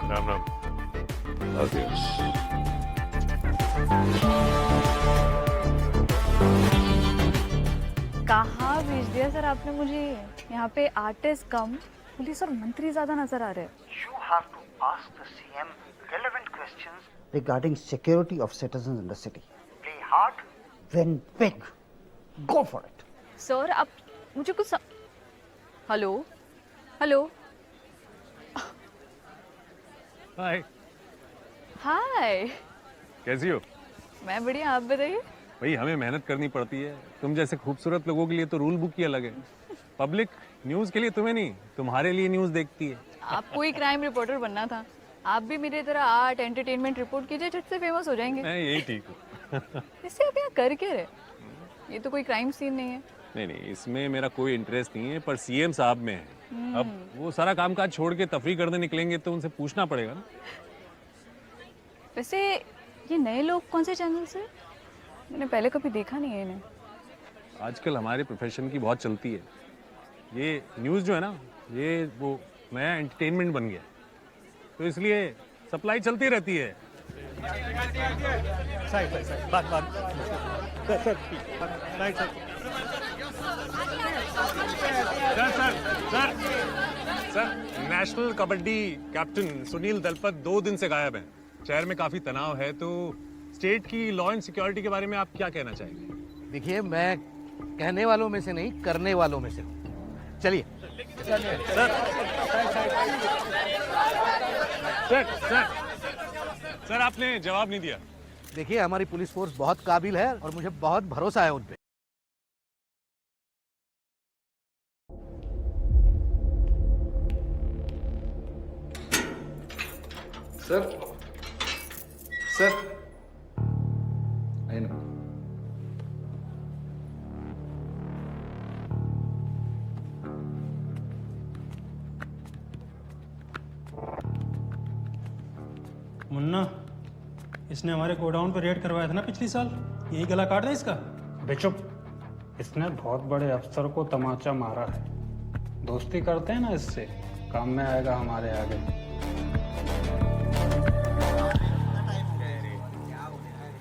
राम राम। कहाँ भेज दिया सर आपने मुझे? यहाँ पे आर्टिस्ट कम पुलिस और मंत्री ज्यादा नजर आ रहे हैं। You have to ask the CM relevant questions regarding security of citizens in the city. Play hard, win big. Go for it. Sir आप मुझे कुछ हेलो हेलो हाय। हाय, कैसी हो? मैं बढ़िया, आप बताइए। भाई हमें मेहनत करनी पड़ती है, तुम जैसे खूबसूरत लोगों के लिए तो रूल बुक ही अलग है। पब्लिक न्यूज के लिए तुम्हें नहीं, तुम्हारे लिए न्यूज देखती है। आपको ही क्राइम रिपोर्टर बनना था, आप भी मेरी तरह आर्ट एंटरटेनमेंट रिपोर्ट कीजिए, झट से फेमस हो जाएंगे। मैं यही ठीक हूँ। इससे आप यहाँ कर क्या रहे? ये तो कोई क्राइम सीन नहीं है। नहीं नहीं, इसमें मेरा कोई इंटरेस्ट नहीं है, पर सीएम साहब में है। अब वो सारा कामकाज छोड़ के तफरी करने निकलेंगे तो उनसे पूछना पड़ेगा ना। वैसे ये नए लोग कौन से चैनल से? मैंने पहले कभी देखा नहीं है इन्हें। आजकल हमारे प्रोफेशन की बहुत चलती है। ये न्यूज़ जो है ना, ये वो नया एंटरटेनमेंट बन गया, तो इसलिए सप्लाई चलती रहती है। Sir, national kabaddi captain Sunil Dalpat 2 दिन से गायब हैं। शहर में काफी तनाव है, तो स्टेट की लॉ एंड सिक्योरिटी के बारे में आप क्या कहना चाहेंगे? देखिए, मैं कहने वालों में से नहीं, करने वालों में से हूँ। चलिए। सर आपने जवाब नहीं दिया। देखिए, हमारी पुलिस फोर्स बहुत काबिल है और मुझे बहुत भरोसा है उन पे। सर, सर, मुन्ना, इसने हमारे गोडाउन पे रेड करवाया था ना पिछली साल, यही गला काट है इसका। बे चुप। इसने बहुत बड़े अफसर को तमाचा मारा है। दोस्ती करते हैं ना इससे, काम में आएगा हमारे आगे।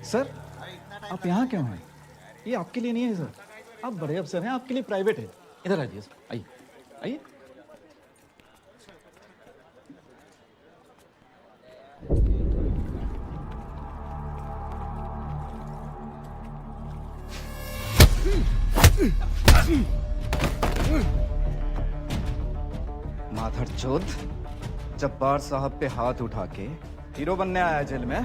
सर, आप यहाँ क्यों हैं? ये आपके लिए नहीं है सर, आप बड़े अफसर हैं, आपके लिए प्राइवेट है। इधर आइए सर, आइए आइए। माधर चौथ, जब्बार साहब पे हाथ उठा के हीरो बनने आया जेल में।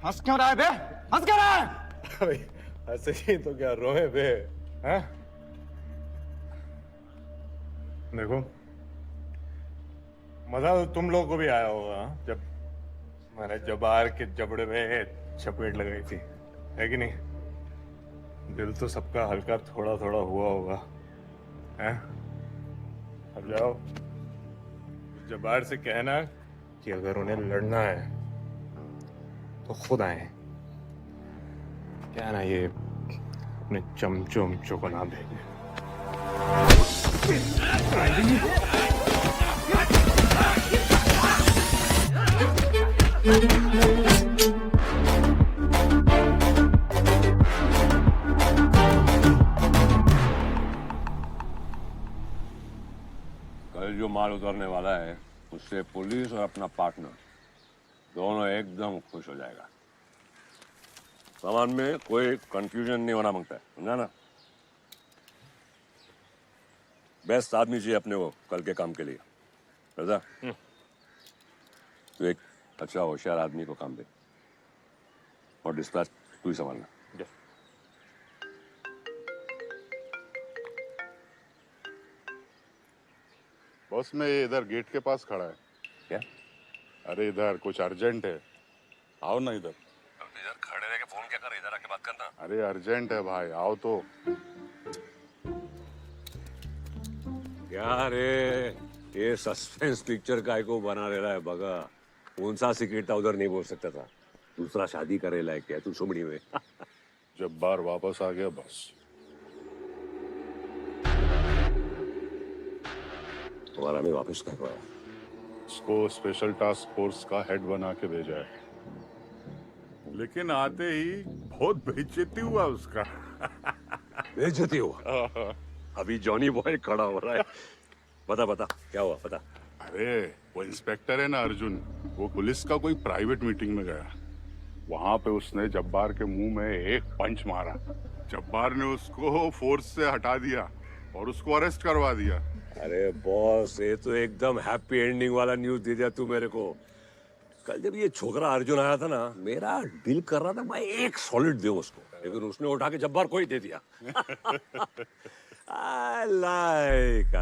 हंस क्यों रहा है बे? हंस क्यों रहा है? भाई ऐसे ही तो क्या रोए बे? हैं? देखो, मजा तो तुम लोगों को भी आया होगा जब मैंने जबार के जबड़े में चपेट लगाई थी, है कि नहीं? दिल तो सबका हल्का थोड़ा थोड़ा हुआ होगा, हैं? अब जाओ, जबार से कहना कि अगर उन्हें लड़ना है तो खुद आए। क्या ना ये अपने चमचों को ना भेजे। कल जो माल उतरने वाला है उससे पुलिस और अपना पार्टनर दोनों एकदम खुश हो जाएगा। सामान में कोई कंफ्यूजन नहीं होना मांगता है, समझा ना? बेस्ट आदमी चाहिए अपने को कल के काम के लिए, रजा। तो एक अच्छा होशियार आदमी को काम दे और डिस्पैच तू ही संभालना। बॉस, मैं ये इधर गेट के पास खड़ा है। क्या? अरे इधर कुछ अर्जेंट है, आओ ना इधर। इधर खड़े रह के फोन क्या कर, इधर आके बात करना। अरे अर्जेंट है भाई, आओ तो। क्या रे, ये सस्पेंस पिक्चर काय को बना रहा है बगा? कौन सा सीक्रेट था उधर नहीं बोल सकता था? दूसरा शादी करे लायक है तू सुमड़ी में। जब बार वापस आ गया बस। तुम्हारा में वापस करवाया, उसको स्पेशल टास्क फोर्स का हेड बना के भेजा है, लेकिन आते ही बहुत बेइज्जती हुआ उसका। बेइज्जती हुआ? अभी जॉनी बॉय खड़ा हो रहा है। बता बता क्या हुआ, बता। अरे वो इंस्पेक्टर है ना अर्जुन, वो पुलिस का कोई प्राइवेट मीटिंग में गया। वहां पे उसने जब्बार के मुंह में एक पंच मारा। जब्बार ने उसको फोर्स से हटा दिया और उसको अरेस्ट करवा दिया। अरे बॉस, ये तो एकदम हैप्पी एंडिंग वाला न्यूज दे दिया तू मेरे को। कल जब ये छोकरा अर्जुन आया था ना, मेरा दिल कर रहा था मैं एक सॉलिड दे उसको, लेकिन उसने उठा के जब्बार को ही दे दिया। I like.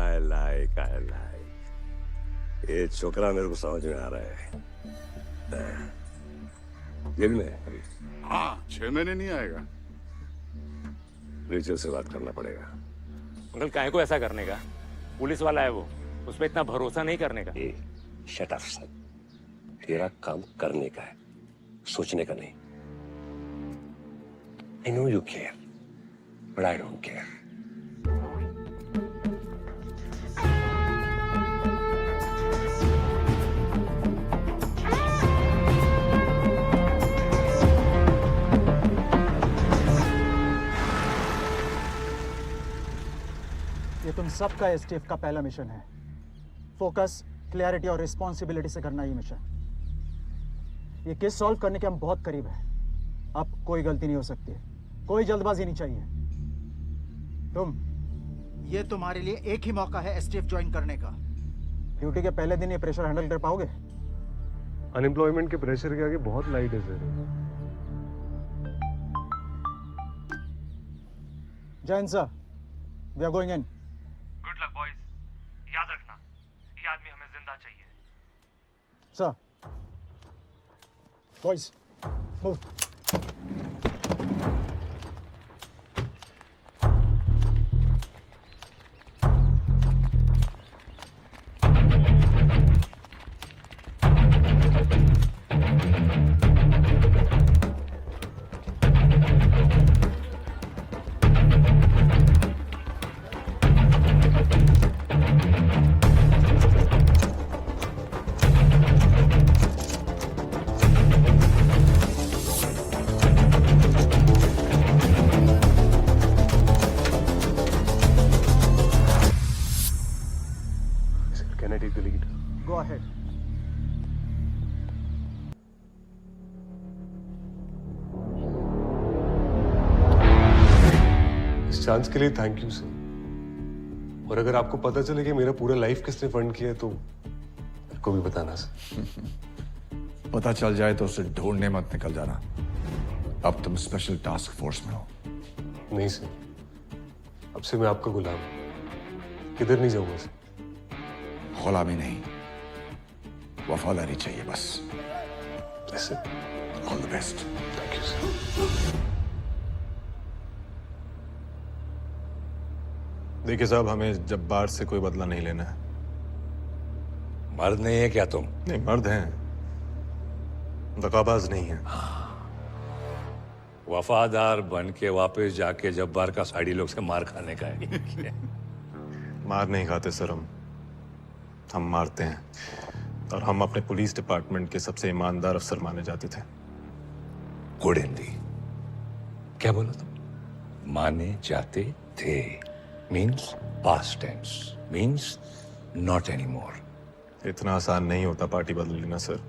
ये छोकरा मेरे को समझ में आ रहा है। जेल में है अभी। हाँ, 6 महीने नहीं आएगा। रिचल से बात करना पड़ेगा। अंकल, काहे को ऐसा करने का? पुलिस वाला है वो, उस पर इतना भरोसा नहीं करने का। शट अप सन, तेरा काम करने का है, सोचने का नहीं। I know you care, but I don't care. ये तुम सबका एसटीएफ का पहला मिशन है। फोकस, क्लैरिटी और रिस्पॉन्सिबिलिटी से करना ये मिशन। ये केस सॉल्व करने के हम बहुत करीब हैं। अब कोई गलती नहीं हो सकती, कोई जल्दबाजी नहीं चाहिए। तुम, ये तुम्हारे लिए एक ही मौका है एसटीएफ ज्वाइन करने का। ड्यूटी के पहले दिन ये प्रेशर हैंडल कर पाओगे? अनएम्प्लॉयमेंट के प्रेशर के आगे बहुत लाइट है sir. Jain sir, we are going in. Good luck boys. याद रखना, ये आदमी हमें जिंदा चाहिए। Sir, Boys, move. Can I take the lead? Go ahead. इस चांस के लिए थैंक यू सर। और अगर आपको पता चले कि मेरा पूरा लाइफ किसने फंड किया तो मेरे को भी बताना सर। पता चल जाए तो उसे ढूंढने मत निकल जाना। अब तुम स्पेशल टास्क फोर्स में हो। नहीं सर, अब से मैं आपका गुलाम हूं। किधर नहीं जाऊंगा सर। गुलामी नहीं, वफादारी चाहिए बस। ऐसे all the best. Thank you sir. देखिए साहब, हमें जब्बार से कोई बदला नहीं लेना है। मर्द नहीं है क्या तुम? नहीं, मर्द हैं, दगाबाज नहीं है। वफादार बन के वापस जाके जब्बार का साड़ी लोग से मार खाने का है। मार नहीं खाते सर, हम मारते हैं। और हम अपने पुलिस डिपार्टमेंट के सबसे ईमानदार अफसर माने जाते थे। गुड हिंदी। क्या बोला तुम? माने जाते थे means past tense, means not anymore. इतना आसान नहीं होता पार्टी बदल लेना सर।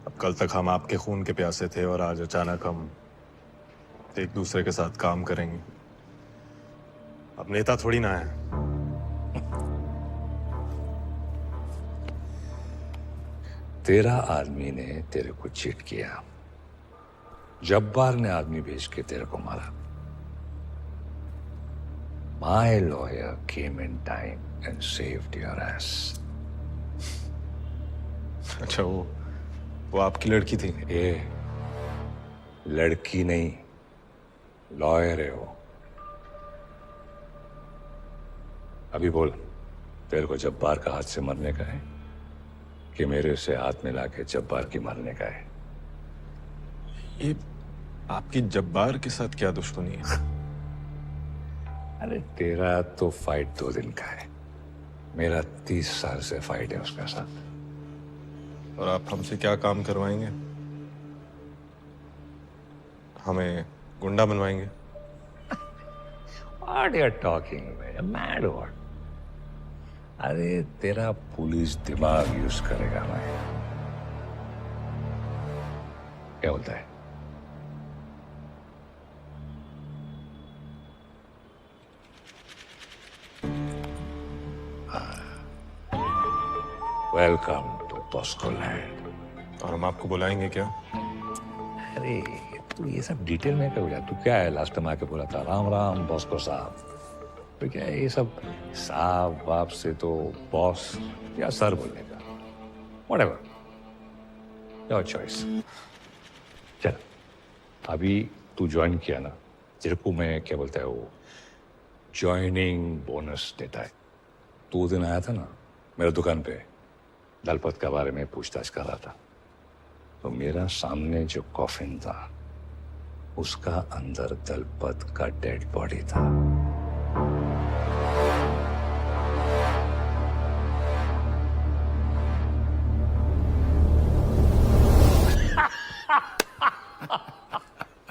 अब कल तक हम आपके खून के प्यासे थे और आज अचानक हम एक दूसरे के साथ काम करेंगे। अब नेता थोड़ी ना है। तेरा आदमी ने तेरे को चीट किया, जब्बार ने आदमी भेज के तेरे को मारा। My lawyer came in time and saved your ass. अच्छा, वो आपकी लड़की थी? ए, लड़की नहीं, लॉयर है वो। अभी बोल, तेरे को जब्बार का हाथ से मरने का है कि मेरे से हाथ मिला के जब्बार की मारने का है? ये आपकी जब्बार के साथ क्या दुश्मनी है? अरे तेरा तो फाइट 2 दिन का है, मेरा 30 साल से फाइट है उसके साथ। और आप हमसे क्या काम करवाएंगे? हमें गुंडा बनवाएंगे? What you're talking about? Mad what? अरे तेरा पुलिस दिमाग यूज करेगा मैं। क्या बोलता है? Welcome to Bosco land. और हम आपको बुलाएंगे क्या? अरे तू ये सब डिटेल में क्या हो जाए? तू क्या है, लास्ट टाइम आके बोला था राम राम बॉस्को साहब। तो क्या है ये सब साहब बाप से तो बॉस या सर बोलने का। Whatever, your choice. चल, अभी तू ज्वाइन किया ना, तेरे को मैं क्या बोलता है वो ज्वाइनिंग बोनस देता है। तू दिन आया था ना मेरे दुकान पे, दलपत के बारे में पूछताछ कर रहा था, तो मेरा सामने जो कॉफिन था उसका अंदर दलपत का डेड बॉडी था।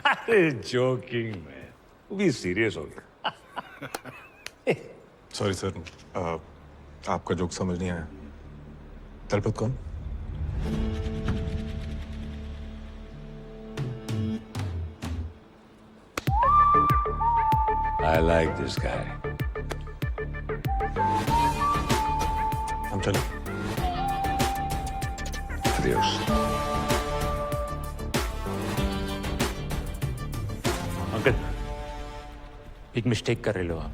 अरे जोकिंग मैन, तू भी सीरियस हो गया। सॉरी सर, आपका जोक समझ नहीं आया। दलपत कौन? I like this guy. हम चले? Adios. अंकल, एक मिस्टेक कर रहे हो आप।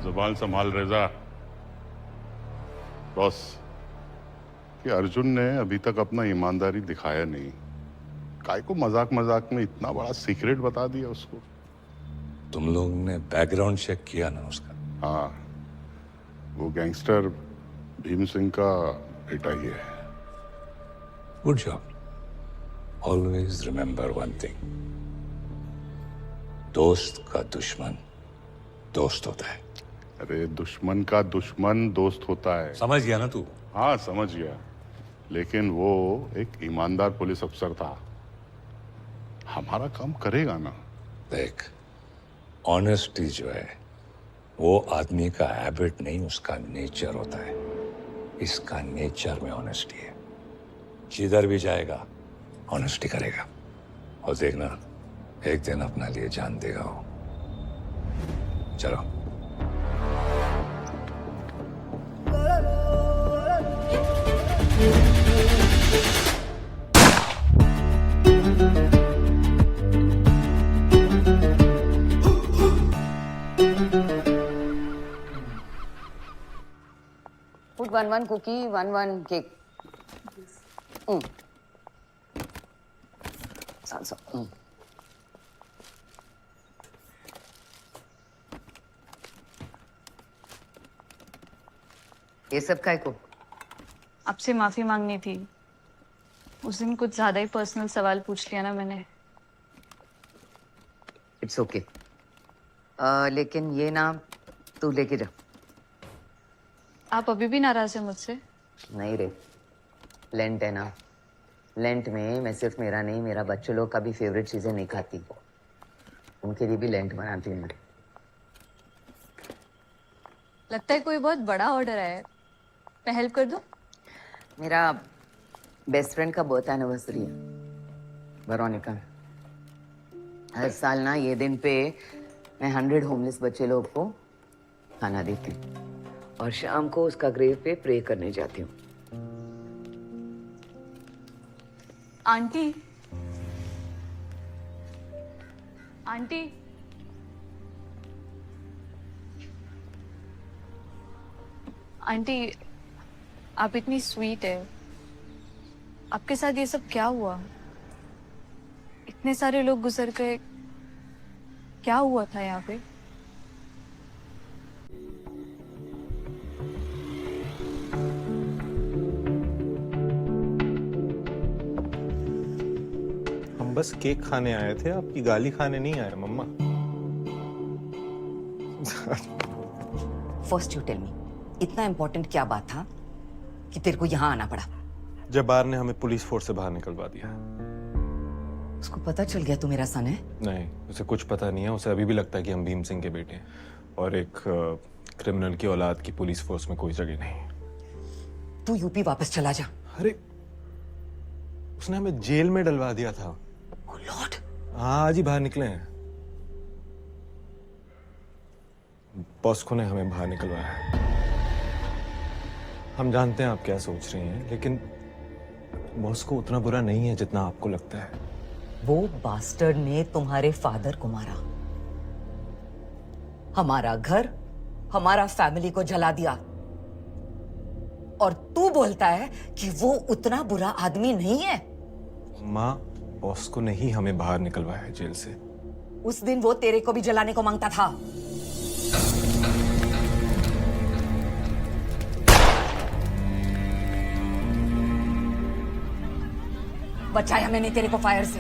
जुबान संभाल रेजा। बॉस, कि अर्जुन ने अभी तक अपना ईमानदारी दिखाया नहीं। काय को मजाक मजाक में इतना बड़ा सीक्रेट बता दिया उसको? तुम लोग ने बैकग्राउंड चेक किया ना उसका? हाँ, वो गैंगस्टर भीम सिंह का बेटा ही है। Good job. Always remember one thing, दोस्त का दुश्मन दोस्त होता है। अरे दुश्मन का दुश्मन दोस्त होता है। समझ गया ना तू? हाँ समझ गया, लेकिन वो एक ईमानदार पुलिस अफसर था, हमारा काम करेगा ना। देख, ऑनेस्टी जो है वो आदमी का हैबिट नहीं, उसका नेचर होता है। इसका नेचर में ऑनेस्टी है। जिधर भी जाएगा ऑनेस्टी करेगा, और देखना एक दिन अपना लिए जान देगा वो। चलो। Put 1 cookie, 1 cake. Salsa. ये सब काय को? आपसे माफी मांगनी थी। उस दिन कुछ ज्यादा ही पर्सनल सवाल पूछ लिया ना मैंने। It's okay. लेकिन ये ना तू लेके जा। आप अभी भी नाराज हैं मुझसे? नहीं रे, लेंट है ना। लेंट में मैं सिर्फ मेरा नहीं, मेरा बच्चों लोग का भी फेवरेट चीजें नहीं खाती, उनके लिए भी लेंट बनाती हूँ। लगता है कोई बहुत बड़ा ऑर्डर है, मैं हेल्प कर दूं? मेरा बेस्ट फ्रेंड का बर्थ एनिवर्सरी है, वेरोनिका। हर साल ना ये दिन पे मैं 100 होमलेस बच्चे लोग को खाना देती हूँ और शाम को उसका ग्रेव पे प्रे करने जाती हूँ। आंटी, आंटी, आंटी, आप इतनी स्वीट है। आपके साथ ये सब क्या हुआ? इतने सारे लोग गुजर गए, क्या हुआ था यहाँ पे? हम बस केक खाने आए थे, आपकी गाली खाने नहीं आए मम्मा। फर्स्ट यू टेल मी, इतना इम्पोर्टेंट क्या बात था कि तेरे को यहाँ आना पड़ा? जब्बार ने हमें पुलिस फोर्स से बाहर निकलवा दिया। उसको पता चल गया तू मेरा सन है? नहीं, उसे कुछ पता नहीं है। उसे अभी भी लगता है कि हम भीम सिंह के बेटे हैं, और एक क्रिमिनल की औलाद की पुलिस फोर्स में कोई जगह नहीं। तू यूपी वापस चला जा। अरे उसने हमें जेल में डलवा दिया था। Oh Lord! हाँ, आज ही बाहर निकले हैं। बॉस्को ने हमें बाहर निकलवाया है। हम जानते हैं आप क्या सोच रही हैं, लेकिन बॉस्को उतना बुरा नहीं है जितना आपको लगता है। वो बास्टर्ड ने तुम्हारे फादर को मारा, हमारा घर, हमारा फैमिली को जला दिया, और तू बोलता है कि वो उतना बुरा आदमी नहीं है। माँ, बॉस्को ने ही हमें बाहर निकलवाया है जेल से। उस दिन वो तेरे को भी जलाने को मांगता था। बचाया मैंने तेरे को फायर से,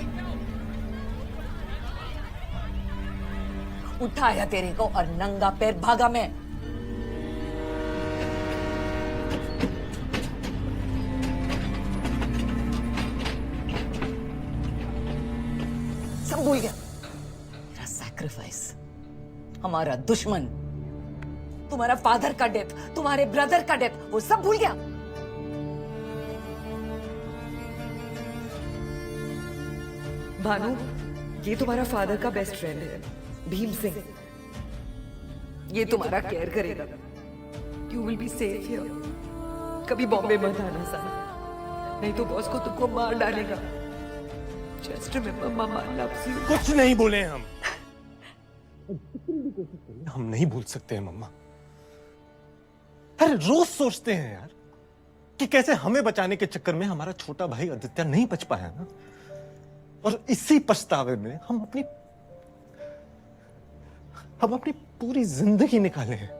उठाया तेरे को और नंगा पैर भागा मैं। सब भूल गया। मेरा सैक्रिफाइस, हमारा दुश्मन, तुम्हारा फादर का डेथ, तुम्हारे ब्रदर का डेथ, वो सब भूल गया। भानु, ये तुम्हारा फादर का बेस्ट फ्रेंड है, भीम सिंह। ये तुम्हारा केयर करेगा। You will be safe here. कभी बॉम्बे मत आना साला, नहीं तो बॉस को तुमको मार डालेगा। Just remember mama loves you. कुछ नहीं बोले हम। हम नहीं भूल सकते हैं मम्मा। अरे रोज सोचते हैं यार कि कैसे हमें बचाने के चक्कर में हमारा छोटा भाई आदित्य नहीं बच पाया ना। और इसी पछतावे में हम अपनी पूरी जिंदगी निकाले हैं।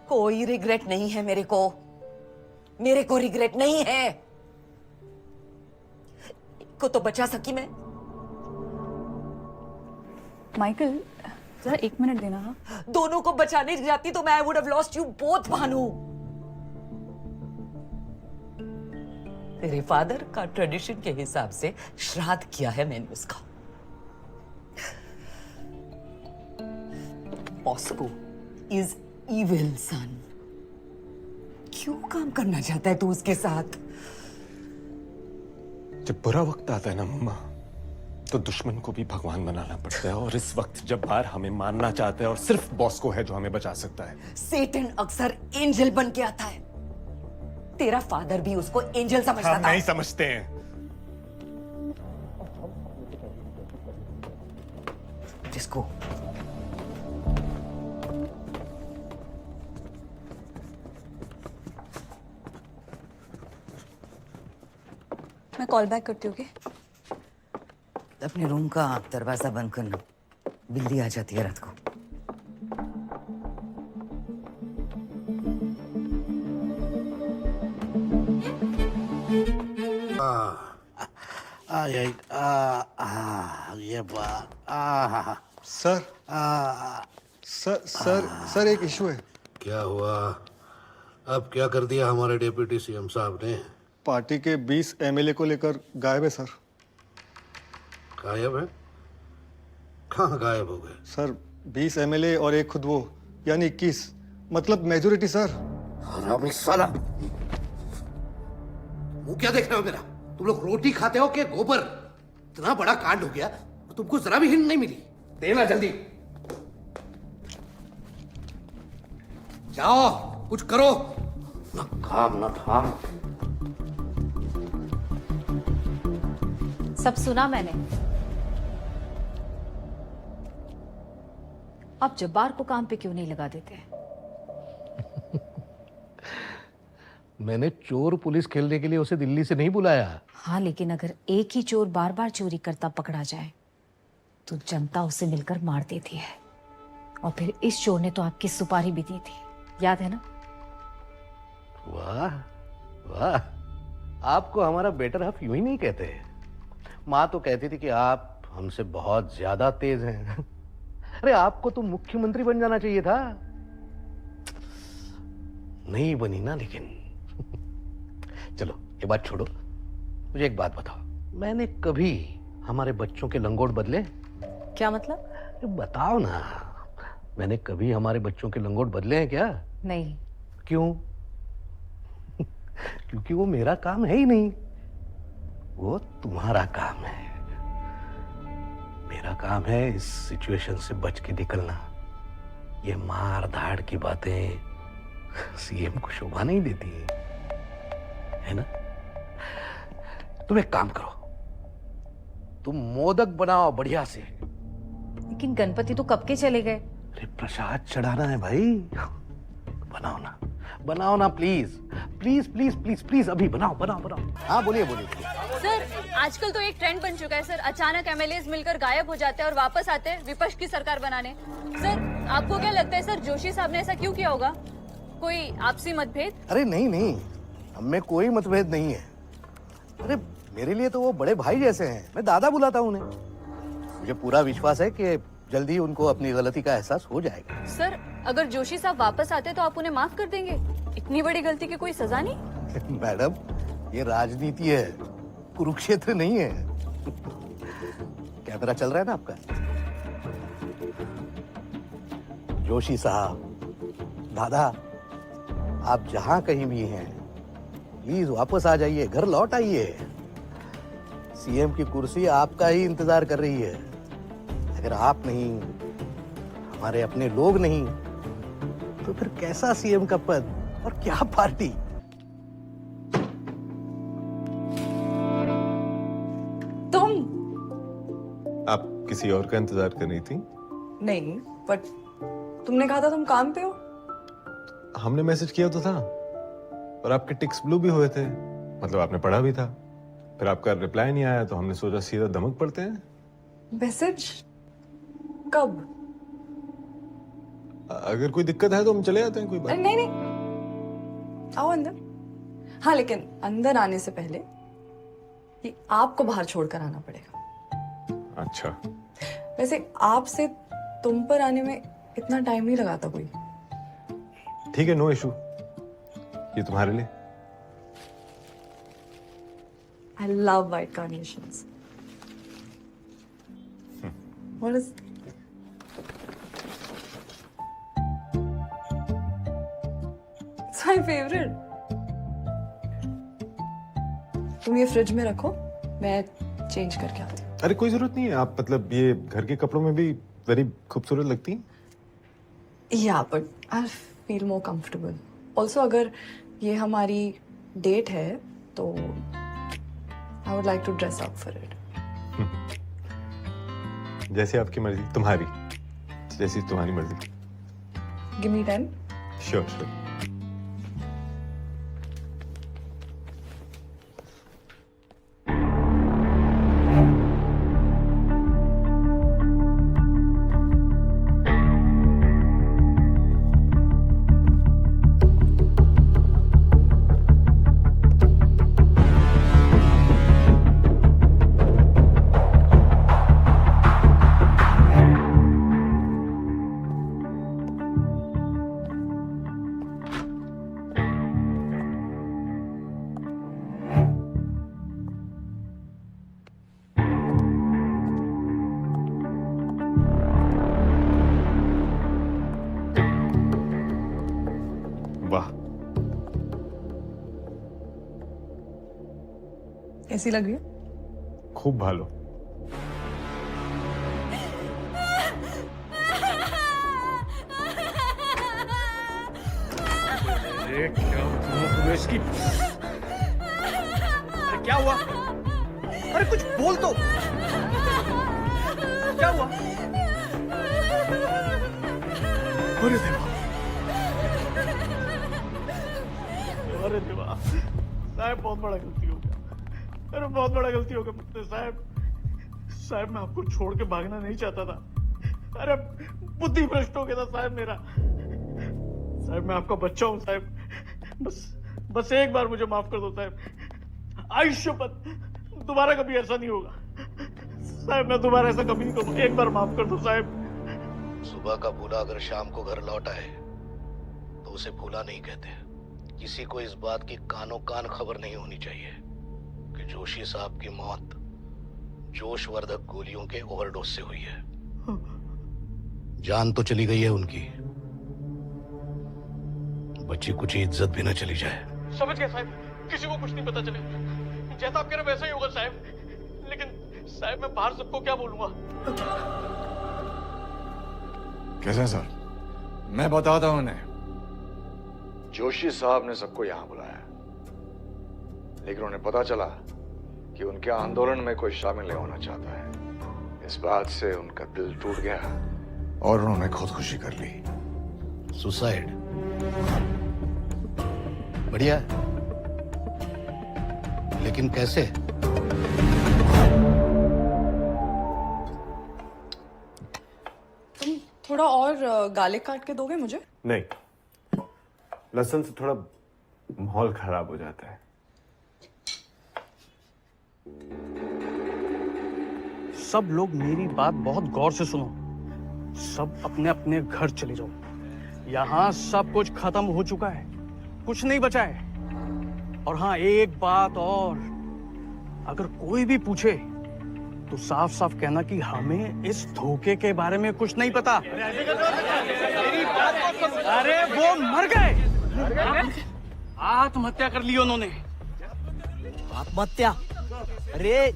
कोई रिग्रेट नहीं है मेरे को रिग्रेट नहीं है। को तो बचा सकी मैं। माइकल जरा 1 मिनट देना। हाँ, दोनों को बचाने जाती तो मैं I would have lost you both Bhanu. तेरे फादर का ट्रेडिशन के हिसाब से श्राद्ध किया है मैंने उसका। मॉस्को इज इविल सन। क्यों काम करना चाहता है तू उसके साथ? जब बुरा वक्त आता है ना मम्मा, तो दुश्मन को भी भगवान बनाना पड़ता है। और इस वक्त जब्बार हमें मारना चाहता है और सिर्फ बॉस को है जो हमें बचा सकता है। सेटन अक्सर एंजल बन के आता है। तेरा फादर भी उसको एंजल समझता हम था। नहीं समझते हैं। जिसको मैं कॉल बैक करती हूँ। अपने रूम का दरवाजा बंद करना, बिल्ली आ जाती है रात को। सर एक इशू है। क्या हुआ? अब क्या कर दिया हमारे डिप्टी सीएम साहब ने? पार्टी के 20 एमएलए को लेकर गायब है सर। गायब है? कहाँ गायब हो गए? सर 20 एमएलए और एक खुद वो, यानी 21, मतलब मेजोरिटी सर। हरामी साला, मुंह क्या देख रहे हो मेरा? तुम लोग रोटी खाते हो कि गोबर? इतना बड़ा कांड हो गया तो तुमको जरा भी हिंट नहीं मिली। देना जल्दी, जाओ कुछ करो। ना काम ना धाम। सब सुना मैंने। आप जब्बार को काम पे क्यों नहीं लगा देते? मैंने चोर पुलिस खेलने के लिए उसे दिल्ली से नहीं बुलाया। हाँ, लेकिन अगर एक ही चोर बार बार चोरी करता पकड़ा जाए तो जनता उसे मिलकर मार देती है। और फिर इस चोर ने तो आपकी सुपारी भी दी थी, याद है ना? वाह वाह, आपको हमारा बेटर हाफ यूं ही नहीं कहते। माँ तो कहती थी कि आप हमसे बहुत ज्यादा तेज हैं। अरे आपको तो मुख्यमंत्री बन जाना चाहिए था। नहीं बनी ना, लेकिन चलो ये बात छोड़ो, मुझे एक बात बताओ, मैंने कभी हमारे बच्चों के लंगोट बदले? क्या मतलब? बताओ ना, मैंने कभी हमारे बच्चों के लंगोट बदले हैं क्या? नहीं। क्यों? क्योंकि वो मेरा काम है ही नहीं, वो तुम्हारा काम है। मेरा काम है इस सिचुएशन से बच के निकलना। ये मार धाड़ की बातें सीएम को शोभा नहीं देती है ना? तुम एक काम करो, तुम मोदक बनाओ बढ़िया से। लेकिन गणपति तो कब के चले गए। अरे प्रसाद चढ़ाना है भाई, बनाओ ना please please please please please, अभी बनाओ बनाओ बनाओ। हाँ बोलिए बोलिए। सर आजकल तो एक ट्रेंड बन चुका है सर, अचानक एमएलएज मिलकर गायब हो जाते हैं और वापस आते हैं विपक्ष की सरकार बनाने। सर आपको क्या लगता है सर, जोशी साहब ने ऐसा क्यों किया होगा? कोई आपसी मतभेद? अरे नहीं नहीं, हम में कोई मतभेद नहीं है। अरे मेरे लिए तो वो बड़े भाई जैसे हैं, मैं दादा बुलाता हूँ उन्हें। मुझे पूरा विश्वास है कि जल्दी उनको अपनी गलती का एहसास हो जाएगा। सर अगर जोशी साहब वापस आते तो आप उन्हें माफ कर देंगे? इतनी बड़ी गलती की कोई सजा नहीं? मैडम ये राजनीति है, कुरुक्षेत्र नहीं है। कैमरा चल रहा है ना आपका? जोशी साहब, दादा, आप जहां कहीं भी हैं प्लीज वापस आ जाइए, घर लौट आइए। सीएम की कुर्सी आपका ही इंतजार कर रही है। अगर आप नहीं, हमारे अपने लोग नहीं, तो फिर कैसा सीएम का पद और क्या पार्टी? तुम? आप किसी और का इंतजार कर रही थी? नहीं, बट तुमने कहा था तुम काम पे हो। हमने मैसेज किया तो था, और आपके टिक्स ब्लू भी हुए थे, मतलब आपने पढ़ा भी था। फिर आपका रिप्लाई नहीं आया तो हमने सोचा सीधा धमक पड़ते हैं। मैसेज कब? अगर कोई दिक्कत है तो हम चले जाते हैं, कोई बात नहीं नहीं, आओ अंदर। हाँ लेकिन अंदर आने से पहले कि आपको बाहर छोड़कर आना पड़ेगा। अच्छा, वैसे आपसे तुम पर आने में इतना टाइम नहीं लगाता कोई। ठीक है, नो इशू। ये तुम्हारे लिए। I love white carnations. What is? It's my favorite. तुम ये फ्रिज में रखो, मैं चेंज करके आती हूँ। अरे कोई जरूरत नहीं है, आप मतलब ये घर के कपड़ों में भी वेरी खूबसूरत लगती हैं। Yeah, but I feel more comfortable. Also, अगर ये हमारी डेट है तो I would like to dress up for it. जैसी आपकी मर्जी, तुम्हारी जैसी तुम्हारी मर्जी। Give me 10. Sure sure. वाह, कैसी लग रही है? खूब भालो। अरे क्या हुआ इसकी? अरे क्या हुआ? अरे कुछ बोल तो। क्या हुआ? अरे देवा, अरे देवा, साहब बहुत बड़ा गलती हो गया। अरे बहुत बड़ा गलती हो गया मुझसे साहब। साहब मैं आपको छोड़ के भागना नहीं चाहता था। अरे बुद्धि भ्रष्ट हो गया था साहब मेरा। साहब मैं आपका बच्चा हूँ साहब। बस एक बार मुझे माफ कर दो साहब। आयुष्यपत दोबारा कभी ऐसा नहीं होगा साहब। मैं दोबारा ऐसा कभी नहीं करूँगा। एक बार माफ कर दो साहब। सुबह का भूला अगर शाम को घर लौट आए तो उसे भूला नहीं कहते। किसी को इस बात की कानों कान खबर नहीं होनी चाहिए कि जोशी साहब की मौत जोशवर्धक गोलियों के ओवरडोज से हुई है। जान तो चली गई है उनकी, बच्ची कुछ इज्जत भी न चली जाए। समझ गया साहब, किसी को कुछ नहीं पता चले। जैसा आप कह रहे वैसा ही होगा साहब। लेकिन साहब मैं बाहर सबको क्या बोलूंगा? कैसे सर? मैं बताता हूं उन्हें। जोशी साहब ने सबको यहां बुलाया, लेकिन उन्हें पता चला कि उनके आंदोलन में कोई शामिल नहीं होना चाहता है। इस बात से उनका दिल टूट गया और उन्होंने खुदकुशी कर ली। सुसाइड? बढ़िया, लेकिन कैसे? तुम थोड़ा और गार्लिक काट के दोगे मुझे? नहीं, लहसुन से थोड़ा माहौल खराब हो जाता है। सब लोग मेरी बात बहुत गौर से सुनो। सब अपने अपने घर चले जाओ। यहाँ सब कुछ खत्म हो चुका है, कुछ नहीं बचा है। और हाँ, एक बात और, अगर कोई भी पूछे तो साफ साफ कहना कि हमें इस धोखे के बारे में कुछ नहीं पता। अरे वो मर गए, आत्महत्या कर ली उन्होंने। आत्महत्या? अरे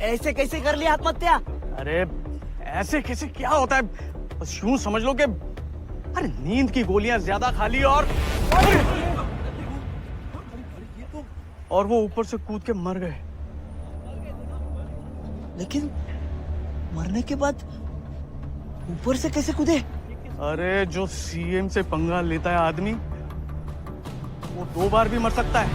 ऐसे कैसे कर लिया आत्महत्या? अरे ऐसे कैसे क्या होता है, बस यूं समझ लो कि अरे नींद की गोलियां ज्यादा खा ली और वो ऊपर से कूद के मर गए। लेकिन मरने के बाद ऊपर से कैसे कूदे? अरे जो सीएम से पंगा लेता है आदमी, वो 2 बार भी मर सकता है।